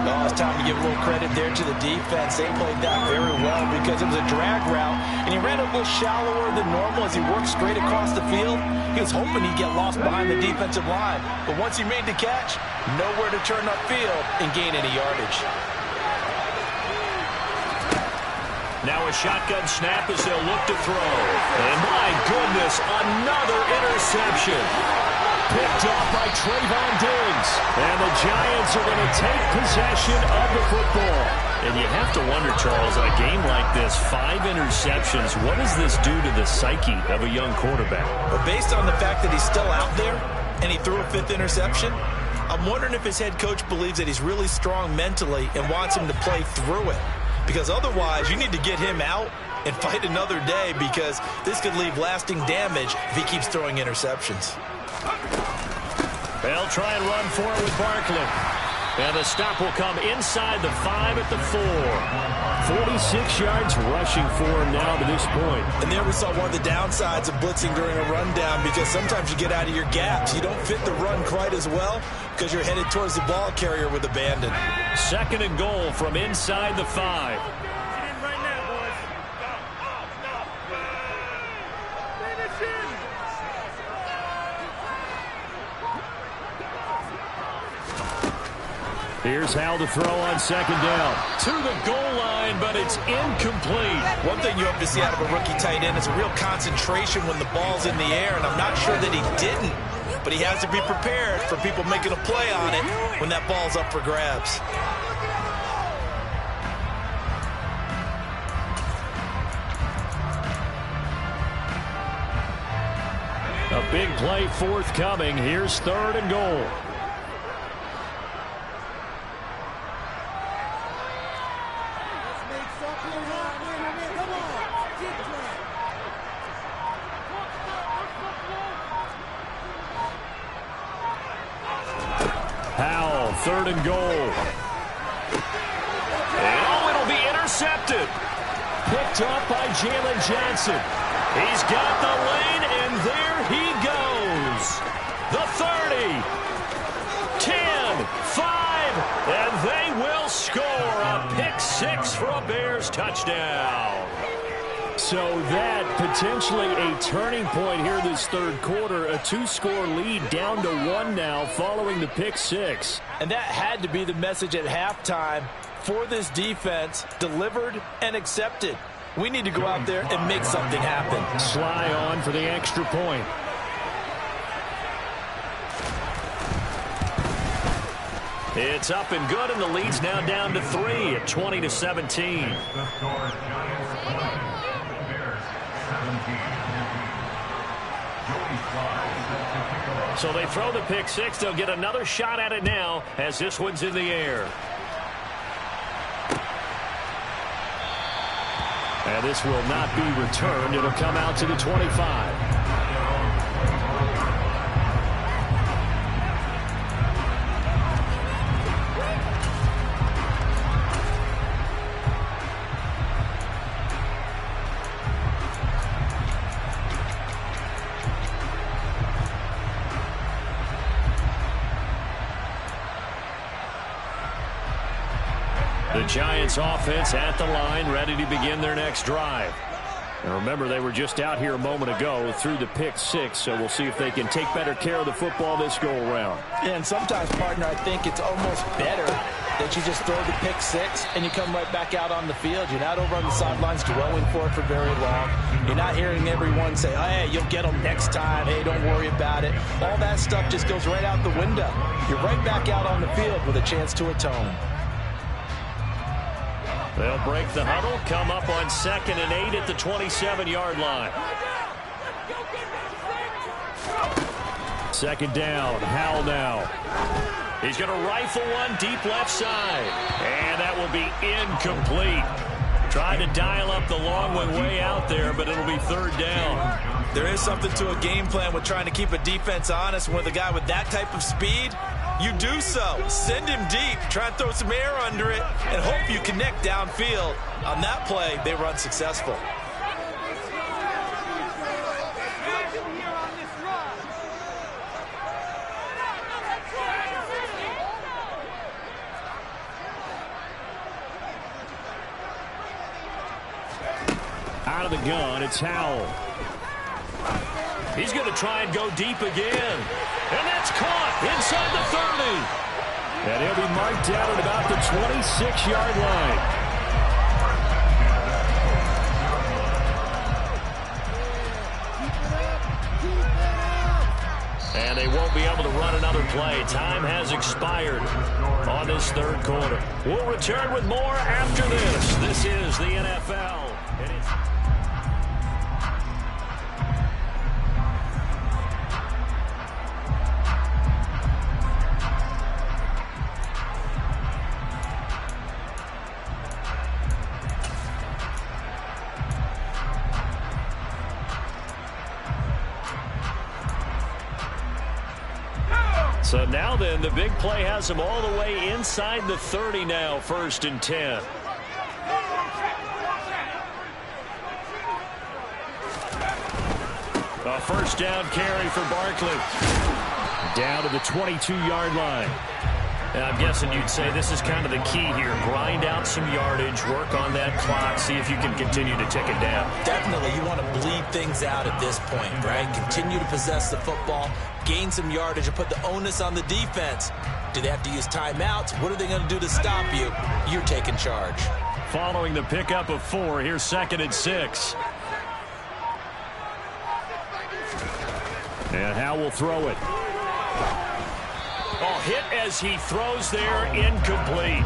Oh, it's time to give a little credit there to the defense. They played that very well because it was a drag route, and he ran a little shallower than normal as he worked straight across the field. He was hoping he'd get lost behind the defensive line, but once he made the catch, nowhere to turn upfield and gain any yardage. Now a shotgun snap as they'll look to throw. And my goodness, another interception. Picked off by Trayvon Diggs. And the Giants are going to take possession of the football. And you have to wonder, Charles, in a game like this, 5 interceptions, what does this do to the psyche of a young quarterback? Well, based on the fact that he's still out there and he threw a 5th interception, I'm wondering if his head coach believes that he's really strong mentally and wants him to play through it. Because otherwise, you need to get him out and fight another day, because this could leave lasting damage if he keeps throwing interceptions. They'll try and run for it with Barkley. And the stop will come inside the 5 at the 4. 46 yards rushing for him now to this point. And there we saw one of the downsides of blitzing during a rundown, because sometimes you get out of your gaps. You don't fit the run quite as well because you're headed towards the ball carrier with abandon. 2nd and goal from inside the 5. Here's Hal to throw on 2nd down. To the goal line, but it's incomplete. One thing you hope to see out of a rookie tight end is a real concentration when the ball's in the air, and I'm not sure that he didn't, but he has to be prepared for people making a play on it when that ball's up for grabs. A big play forthcoming. Here's 3rd and goal. Howell, 3rd and goal. And oh, it'll be intercepted. Picked up by Jalen Johnson. He's got the lane, and there he goes. The 30, 10, 5, and they will score a pick 6 for a Bears touchdown. So that potentially a turning point here this 3rd quarter. A 2-score lead down to 1 now following the pick 6. And that had to be the message at halftime for this defense, delivered and accepted. We need to go out there and make something happen. Sly on for the extra point. It's up and good, and the lead's now down to 3 at 20-17. So they throw the pick six. They'll get another shot at it now as this one's in the air. And this will not be returned. It'll come out to the 25. The Giants offense at the line, ready to begin their next drive. And remember, they were just out here a moment ago through the pick six, so we'll see if they can take better care of the football this go-around. Yeah, and sometimes, partner, I think it's almost better that you just throw the pick six and you come right back out on the field. You're not over on the sidelines dwelling for it for very long. You're not hearing everyone say, hey, you'll get them next time. Hey, don't worry about it. All that stuff just goes right out the window. You're right back out on the field with a chance to atone. They'll break the huddle, come up on 2nd and 8 at the 27-yard line. 2nd down, Howell now. He's going to rifle one deep left side. And that will be incomplete. Trying to dial up the long one way out there, but it'll be 3rd down. There is something to a game plan with trying to keep a defense honest. With a guy with that type of speed, you do so. Send him deep. Try and throw some air under it and hope you connect downfield. On that play, they were unsuccessful. Out of the gun, it's Howell. He's going to try and go deep again. And that's caught inside the 30. And he'll be marked down at about the 26-yard line. And they won't be able to run another play. Time has expired on this 3rd quarter. We'll return with more after this. This is the NFL. So now then, the big play has them all the way inside the 30 now, 1st and 10. A 1st down carry for Barkley. Down to the 22-yard line. And I'm guessing you'd say this is kind of the key here. Grind out some yardage, work on that clock, see if you can continue to tick it down. Definitely, you want to bleed things out at this point, right? Continue to possess the football, gain some yardage, and put the onus on the defense. Do they have to use timeouts? What are they going to do to stop you? You're taking charge. Following the pickup of 4, here's 2nd and 6. And Howell will throw it. Oh, hit as he throws there, incomplete.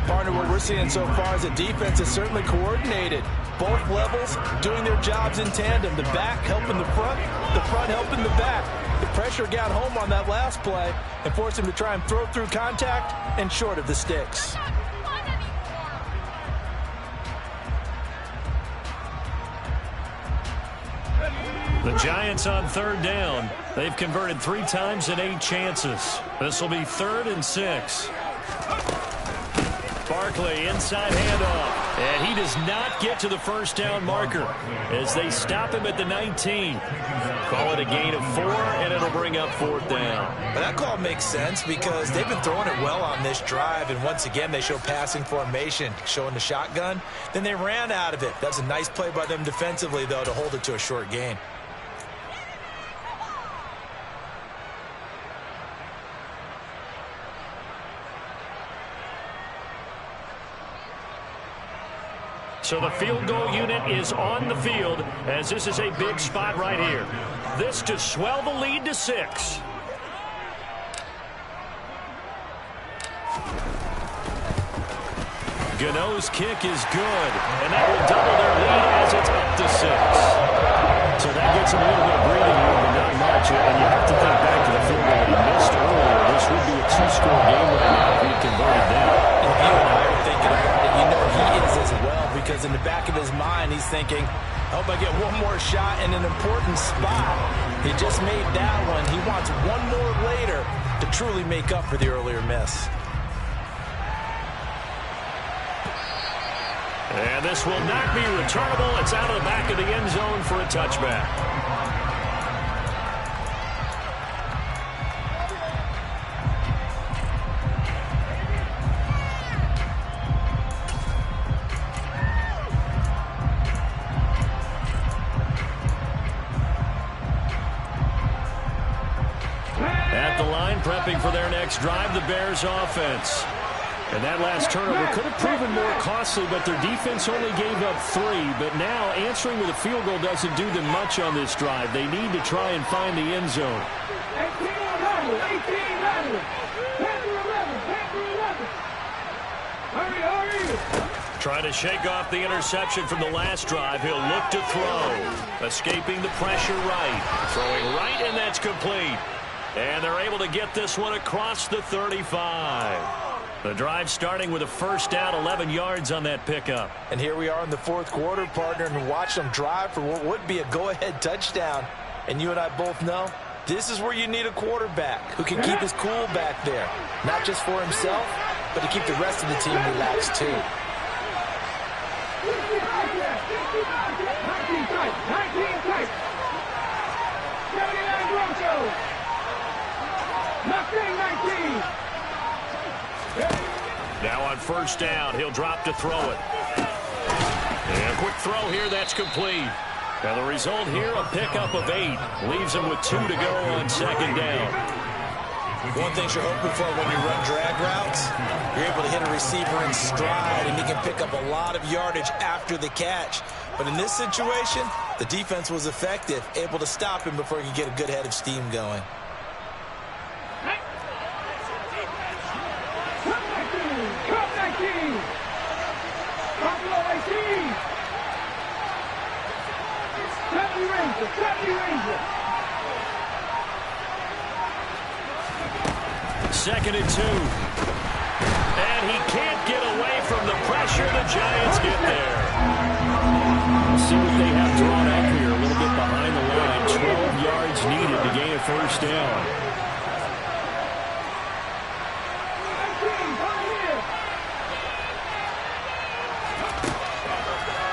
Partner, what we're seeing so far is the defense is certainly coordinated. Both levels doing their jobs in tandem. The back helping the front helping the back. The pressure got home on that last play and forced him to try and throw through contact and short of the sticks. The Giants on 3rd down. They've converted 3 times in 8 chances. This will be 3rd and 6. Barkley, inside handoff. And he does not get to the 1st down marker as they stop him at the 19. Call it a gain of 4, and it'll bring up 4th down. But that call makes sense because they've been throwing it well on this drive, and once again they show passing formation, showing the shotgun. Then they ran out of it. That's a nice play by them defensively, though, to hold it to a short gain. So the field goal unit is on the field as this is a big spot right here. This to swell the lead to 6. Gano's kick is good, and that will double their lead as it's up to 6. So that gets him a little bit of breathing room, but not much. And you have to think back to the field goal that he missed earlier. This would be a two-score game right now if he had converted that. And if you and I are thinking about it, you know he is as well, because in the back of his mind, he's thinking, I hope I get one more shot in an important spot. He just made that one. He wants one more later to truly make up for the earlier miss. And this will not be returnable. It's out of the back of the end zone for a touchback. At the line, prepping for their next drive, the Bears offense. And that last turnover could have proven more costly, but their defense only gave up 3. But now answering with a field goal doesn't do them much on this drive. They need to try and find the end zone. 18-11. Hurry. Trying to shake off the interception from the last drive. He'll look to throw. Escaping the pressure right. Throwing right, and that's complete. And they're able to get this one across the 35. The drive starting with a first down, 11 yards on that pickup. And here we are in the fourth quarter, partner, and watch them drive for what would be a go-ahead touchdown. And you and I both know this is where you need a quarterback who can keep his cool back there. Not just for himself, but to keep the rest of the team relaxed too. 19 tight. 79 Groucho. Mustang 19. Now on first down, he'll drop to throw it. And a quick throw here, that's complete. Now the result here, a pickup of 8. Leaves him with 2 to go on second down. One thing you're hoping for when you run drag routes, you're able to hit a receiver in stride, and he can pick up a lot of yardage after the catch. But in this situation, the defense was effective, able to stop him before he could get a good head of steam going. Second and 2. And he can't get away from the pressure. The Giants get there. Let's see what they have drawn up here. A little bit behind the line. 12 yards needed to gain a first down.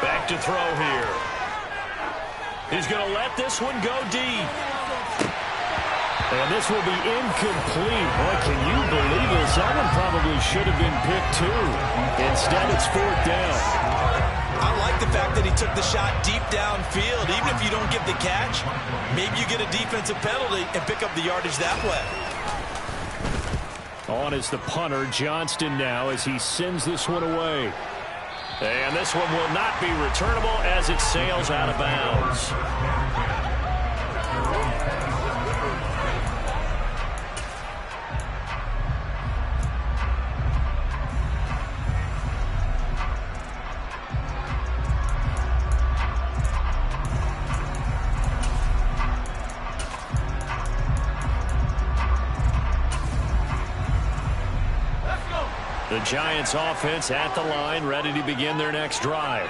Back to throw here. He's going to let this one go deep. And this will be incomplete. Boy, can you believe this? That one probably should have been picked too. Instead, it's fourth down. I like the fact that he took the shot deep downfield. Even if you don't get the catch, maybe you get a defensive penalty and pick up the yardage that way. On is the punter, Johnston, now as he sends this one away. And this one will not be returnable as it sails out of bounds. The Giants offense at the line, ready to begin their next drive.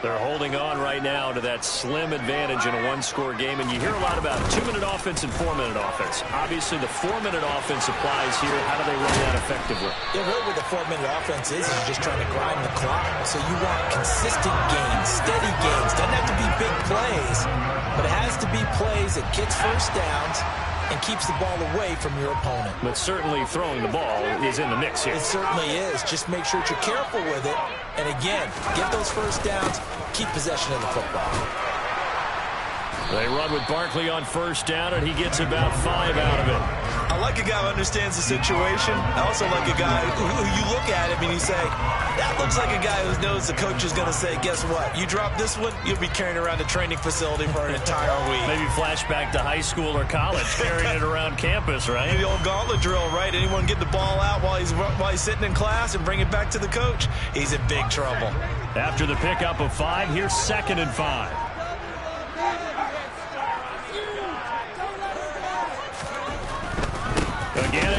They're holding on right now to that slim advantage in a one-score game, and you hear a lot about 2-minute offense and 4-minute offense. Obviously, the 4-minute offense applies here. How do they run that effectively? Yeah, really what the 4-minute offense is just trying to grind the clock. So you want consistent gains, steady gains. Doesn't have to be big plays, but it has to be plays that gets first downs and keeps the ball away from your opponent. But certainly throwing the ball is in the mix here. It certainly is. Just make sure that you're careful with it. And again, get those first downs, keep possession of the football. They run with Barkley on first down, and he gets about 5 out of it. I like a guy who understands the situation. I also like a guy who you look at him and you say, that looks like a guy who knows the coach is going to say, guess what? You drop this one, you'll be carrying around the training facility for an entire week. Maybe flashback to high school or college, carrying it around campus, right? The old gauntlet drill, right? Anyone get the ball out while he's sitting in class and bring it back to the coach, he's in big trouble. After the pickup of 5, here's 2nd and 5.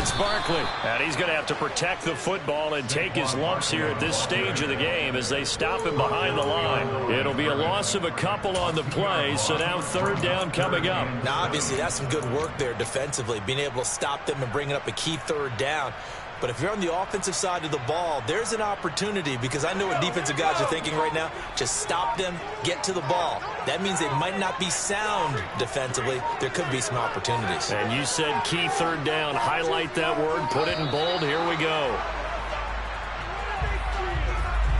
It's Barkley. And he's going to have to protect the football and take his lumps here at this stage of the game as they stop him behind the line. It'll be a loss of a couple on the play, so now third down coming up. Now, obviously, that's some good work there defensively, being able to stop them and bringing up a key third down. But if you're on the offensive side of the ball, there's an opportunity, because I know what defensive guys are thinking right now. Just stop them, get to the ball. That means they might not be sound defensively. There could be some opportunities. And you said key third down. Highlight that word, put it in bold. Here we go.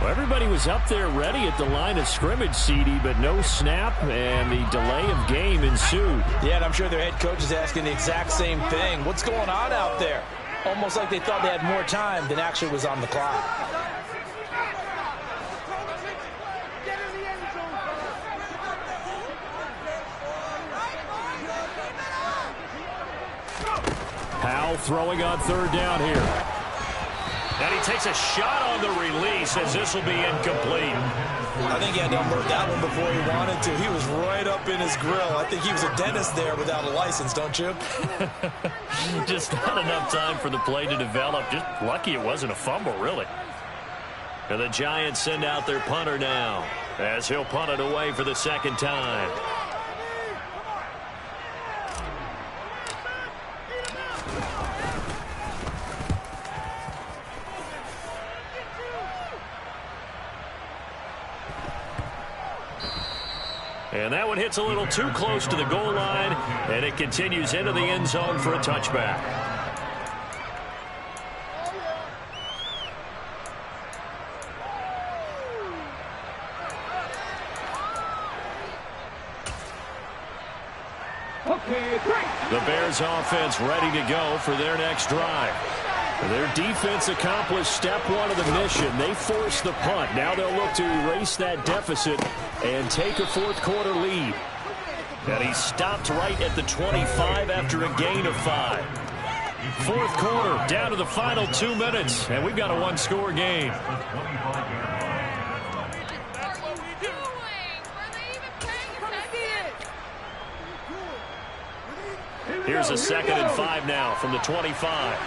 Well, everybody was up there ready at the line of scrimmage, CD, but no snap, and the delay of game ensued. Yeah, and I'm sure their head coach is asking the exact same thing. What's going on out there? Almost like they thought they had more time than actually was on the clock. Powell throwing on third down here. And he takes a shot on the release as this will be incomplete. I think he had to unload that one before he wanted to. He was right up in his grill. I think he was a dentist there without a license, don't you? Just not enough time for the play to develop. Just lucky it wasn't a fumble, really. And the Giants send out their punter now as he'll punt it away for the second time. And that one hits a little too close to the goal line, and it continues into the end zone for a touchback. The Bears offense ready to go for their next drive. Their defense accomplished step one of the mission. They forced the punt. Now they'll look to erase that deficit and take a fourth quarter lead. And he stopped right at the 25 after a gain of 5. Fourth quarter, down to the final 2 minutes, and we've got a one-score game. Here's a 2nd and 5 now from the 25.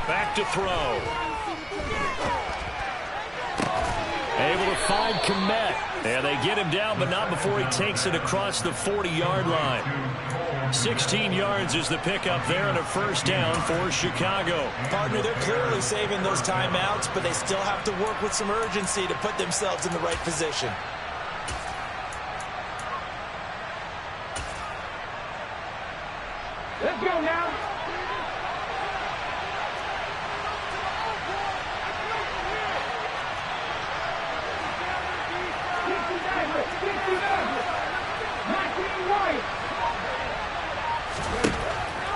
Back to throw. Able to find Komet. And they get him down, but not before he takes it across the 40-yard line. 16 yards is the pickup there and a first down for Chicago. Partner, they're clearly saving those timeouts, but they still have to work with some urgency to put themselves in the right position. Let's go now.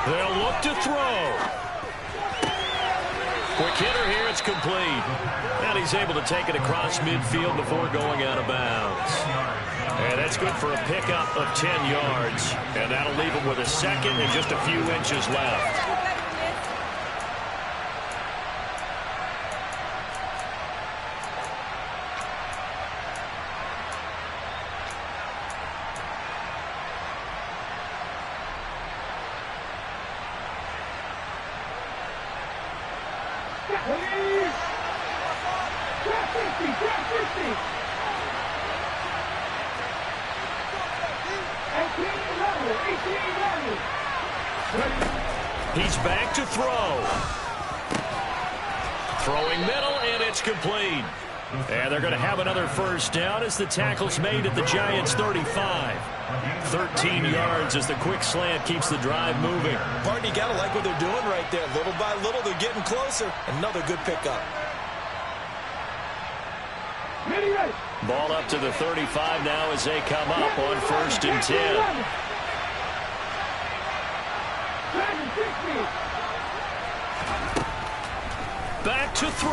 They'll look to throw. Quick hitter here, it's complete. And he's able to take it across midfield before going out of bounds. And that's good for a pickup of 10 yards. And that'll leave him with a second and just a few inches left. He's back to throw. Throwing middle, and it's complete. And they're going to have another first down as the tackle's made at the Giants' 35. 13 yards as the quick slant keeps the drive moving. Partner, you got to like what they're doing right there. Little by little, they're getting closer. Another good pickup. Ball up to the 35 now as they come up on 1st and 10. Back to throw.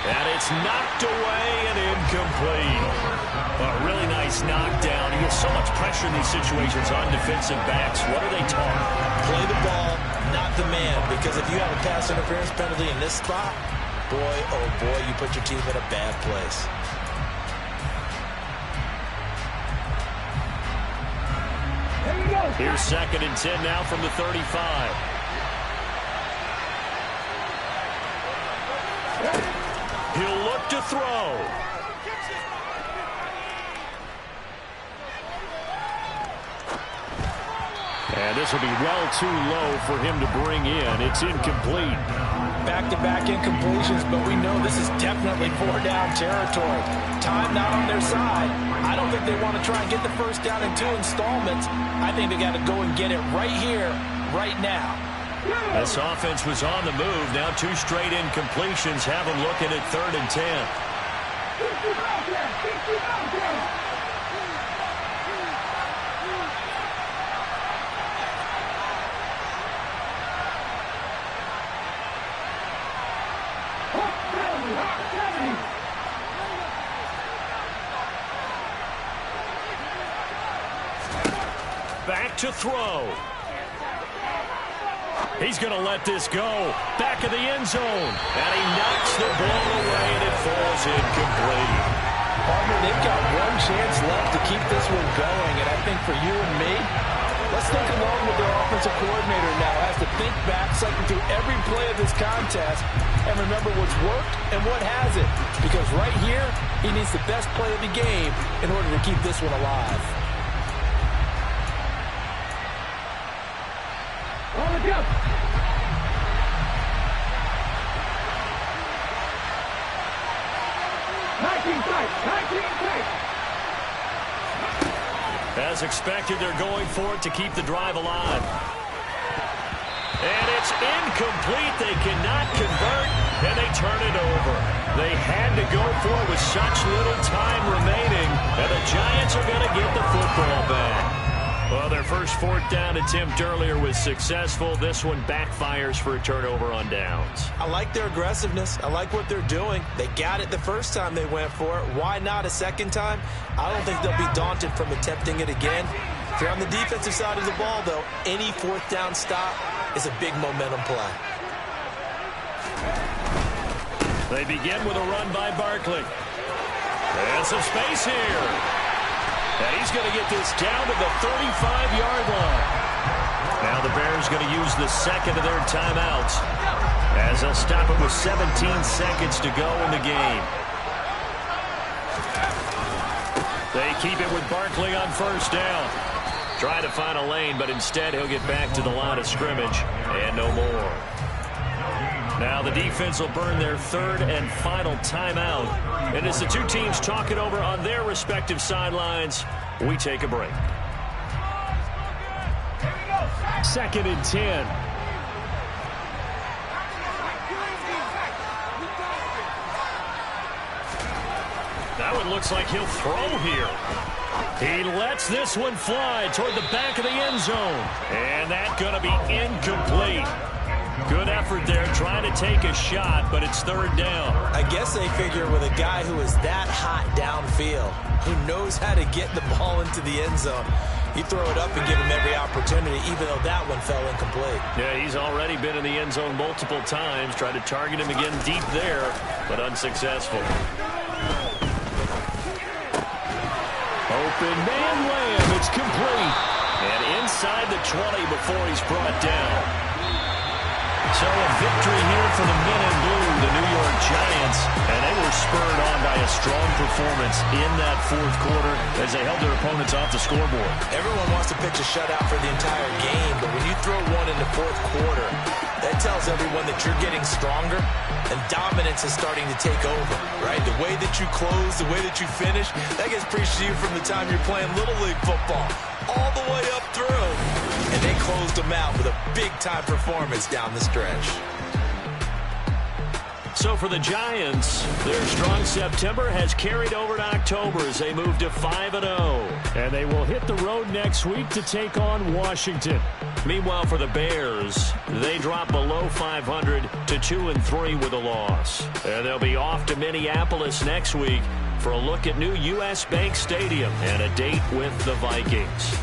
And it's knocked away and incomplete. A really nice Nice knockdown. He has so much pressure in these situations on defensive backs. What are they taught? Play the ball, not the man. Because if you have a pass interference penalty in this spot, boy, oh boy, you put your team in a bad place. Here's 2nd and 10 now from the 35. He'll look to throw. And this will be well too low for him to bring in. It's incomplete. Back-to-back incompletions, but we know this is definitely 4-down territory. Time not on their side. I don't think they want to try and get the first down in 2 installments. I think they got to go and get it right here, right now. This offense was on the move. Now 2 straight incompletions have them looking at 3rd and 10. Back to throw. He's going to let this go. Back of the end zone. And he knocks the ball away, and it falls incomplete. Partner, they've got one chance left to keep this one going. And I think for you and me, let's think along with their offensive coordinator now. Has to think back, cycle through every play of this contest, and remember what's worked and what hasn't. Because right here, he needs the best play of the game in order to keep this one alive. As expected, they're going for it to keep the drive alive. And it's incomplete. They cannot convert, and they turn it over. They had to go for it with such little time remaining, and the Giants are going to get the football back. Well, their first 4th down attempt earlier was successful. This one backfires for a turnover on downs. I like their aggressiveness. I like what they're doing. They got it the first time they went for it. Why not a second time? I don't think they'll be daunted from attempting it again. If you're on the defensive side of the ball, though, any 4th down stop is a big momentum play. They begin with a run by Barkley. And some space here. And he's going to get this down to the 35-yard line. Now the Bears going to use the 2nd of their timeouts as they'll stop it with 17 seconds to go in the game. They keep it with Barkley on 1st down. Trying to find a lane, but instead he'll get back to the line of scrimmage and no more. Now the defense will burn their 3rd and final timeout. And as the 2 teams talk it over on their respective sidelines, we take a break. 2nd and 10. That one looks like he'll throw here. He lets this one fly toward the back of the end zone. And that's going to be incomplete. Good effort there, trying to take a shot, but it's 3rd down. I guess they figure with a guy who is that hot downfield, who knows how to get the ball into the end zone, you throw it up and give him every opportunity, even though that one fell incomplete. Yeah, he's already been in the end zone multiple times, tried to target him again deep there, but unsuccessful. Open man Lamb, it's complete. And inside the 20 before he's brought down. So a victory here for the men in blue, the New York Giants, and they were spurred on by a strong performance in that 4th quarter as they held their opponents off the scoreboard. Everyone wants to pitch a shutout for the entire game, but when you throw one in the 4th quarter, that tells everyone that you're getting stronger and dominance is starting to take over, right? The way that you close, the way that you finish, that gets preached to you from the time you're playing Little League football all the way up through. And they closed them out with a big-time performance down the stretch. So for the Giants, their strong September has carried over to October as they move to 5-0. And they will hit the road next week to take on Washington. Meanwhile, for the Bears, they drop below 500 to 2-3 with a loss. And they'll be off to Minneapolis next week for a look at new U.S. Bank Stadium and a date with the Vikings.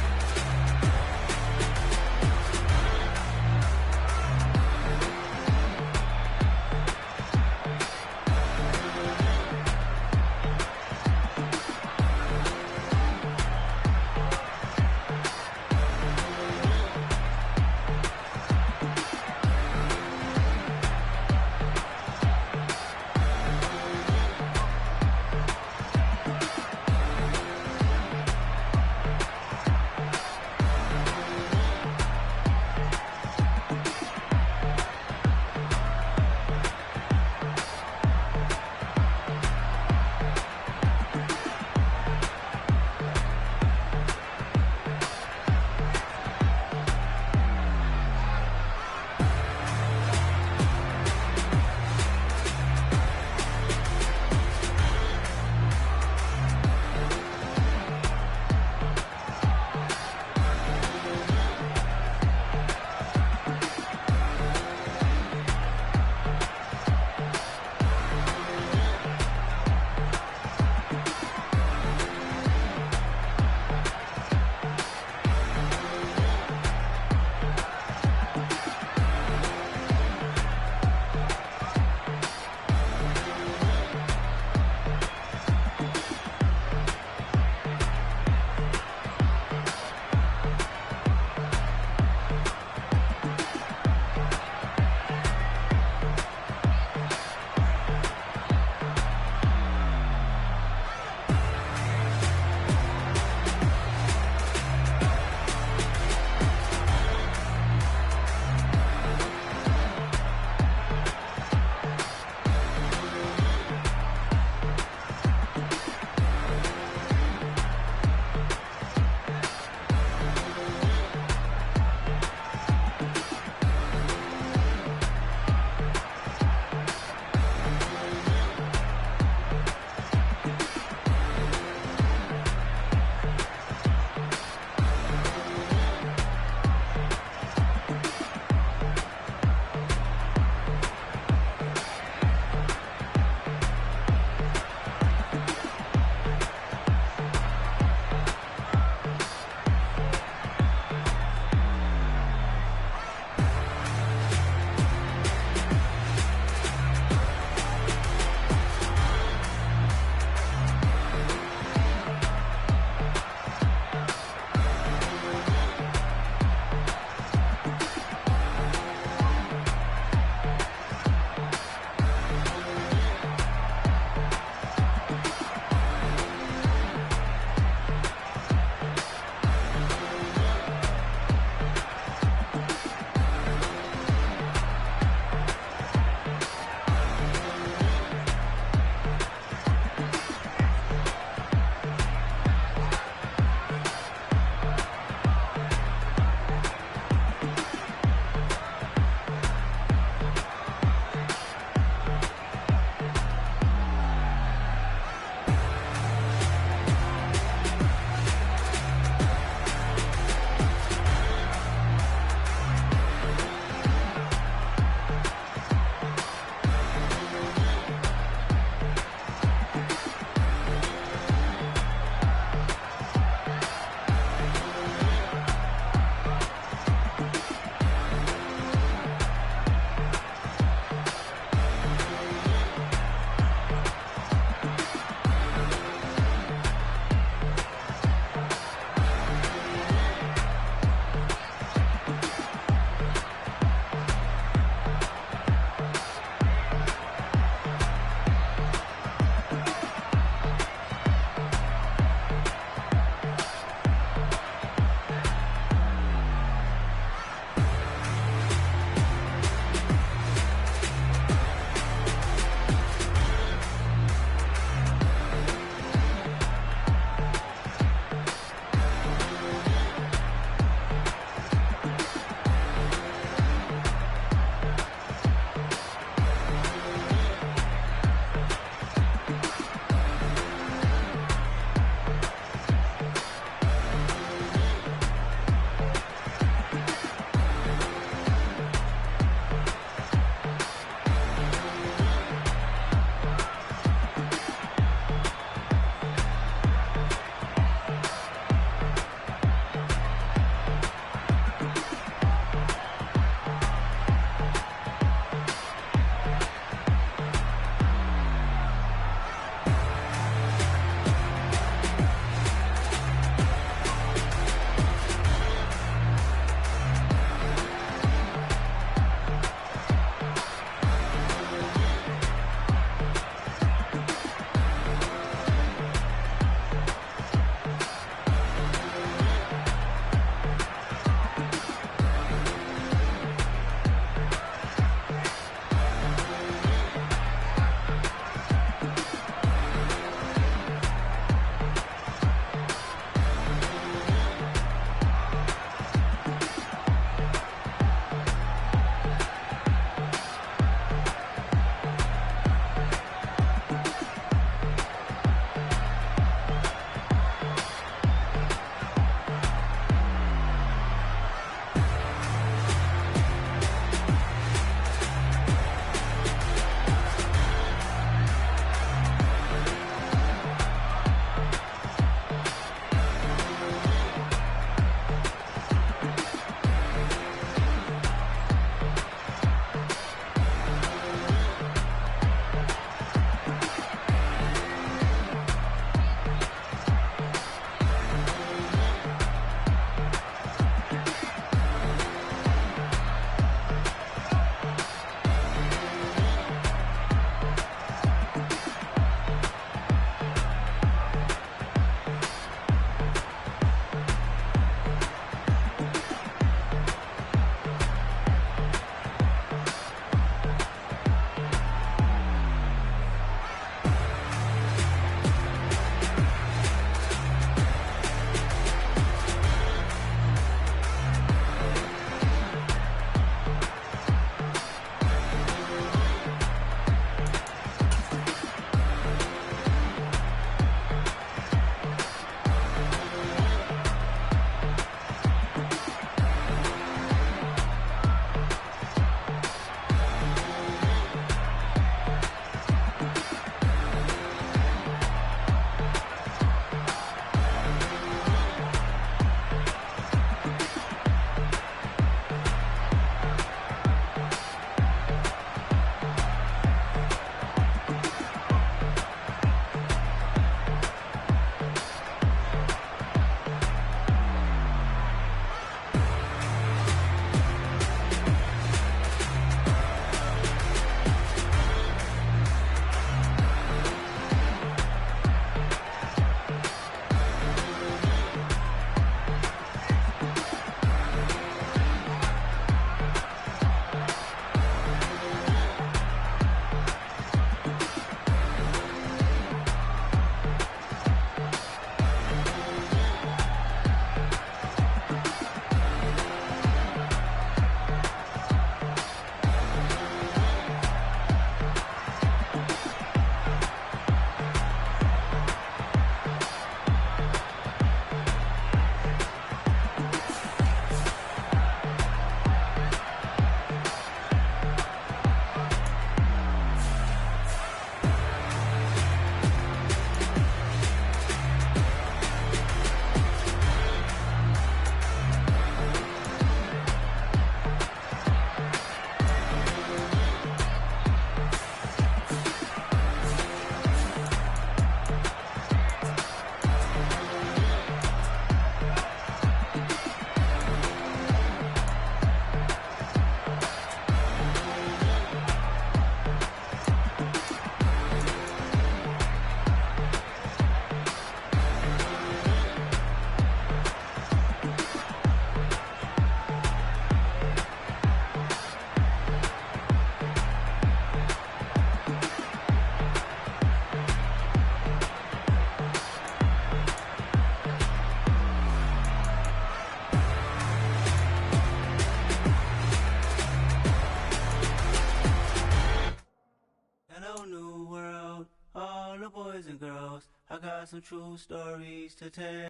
some true stories to tell.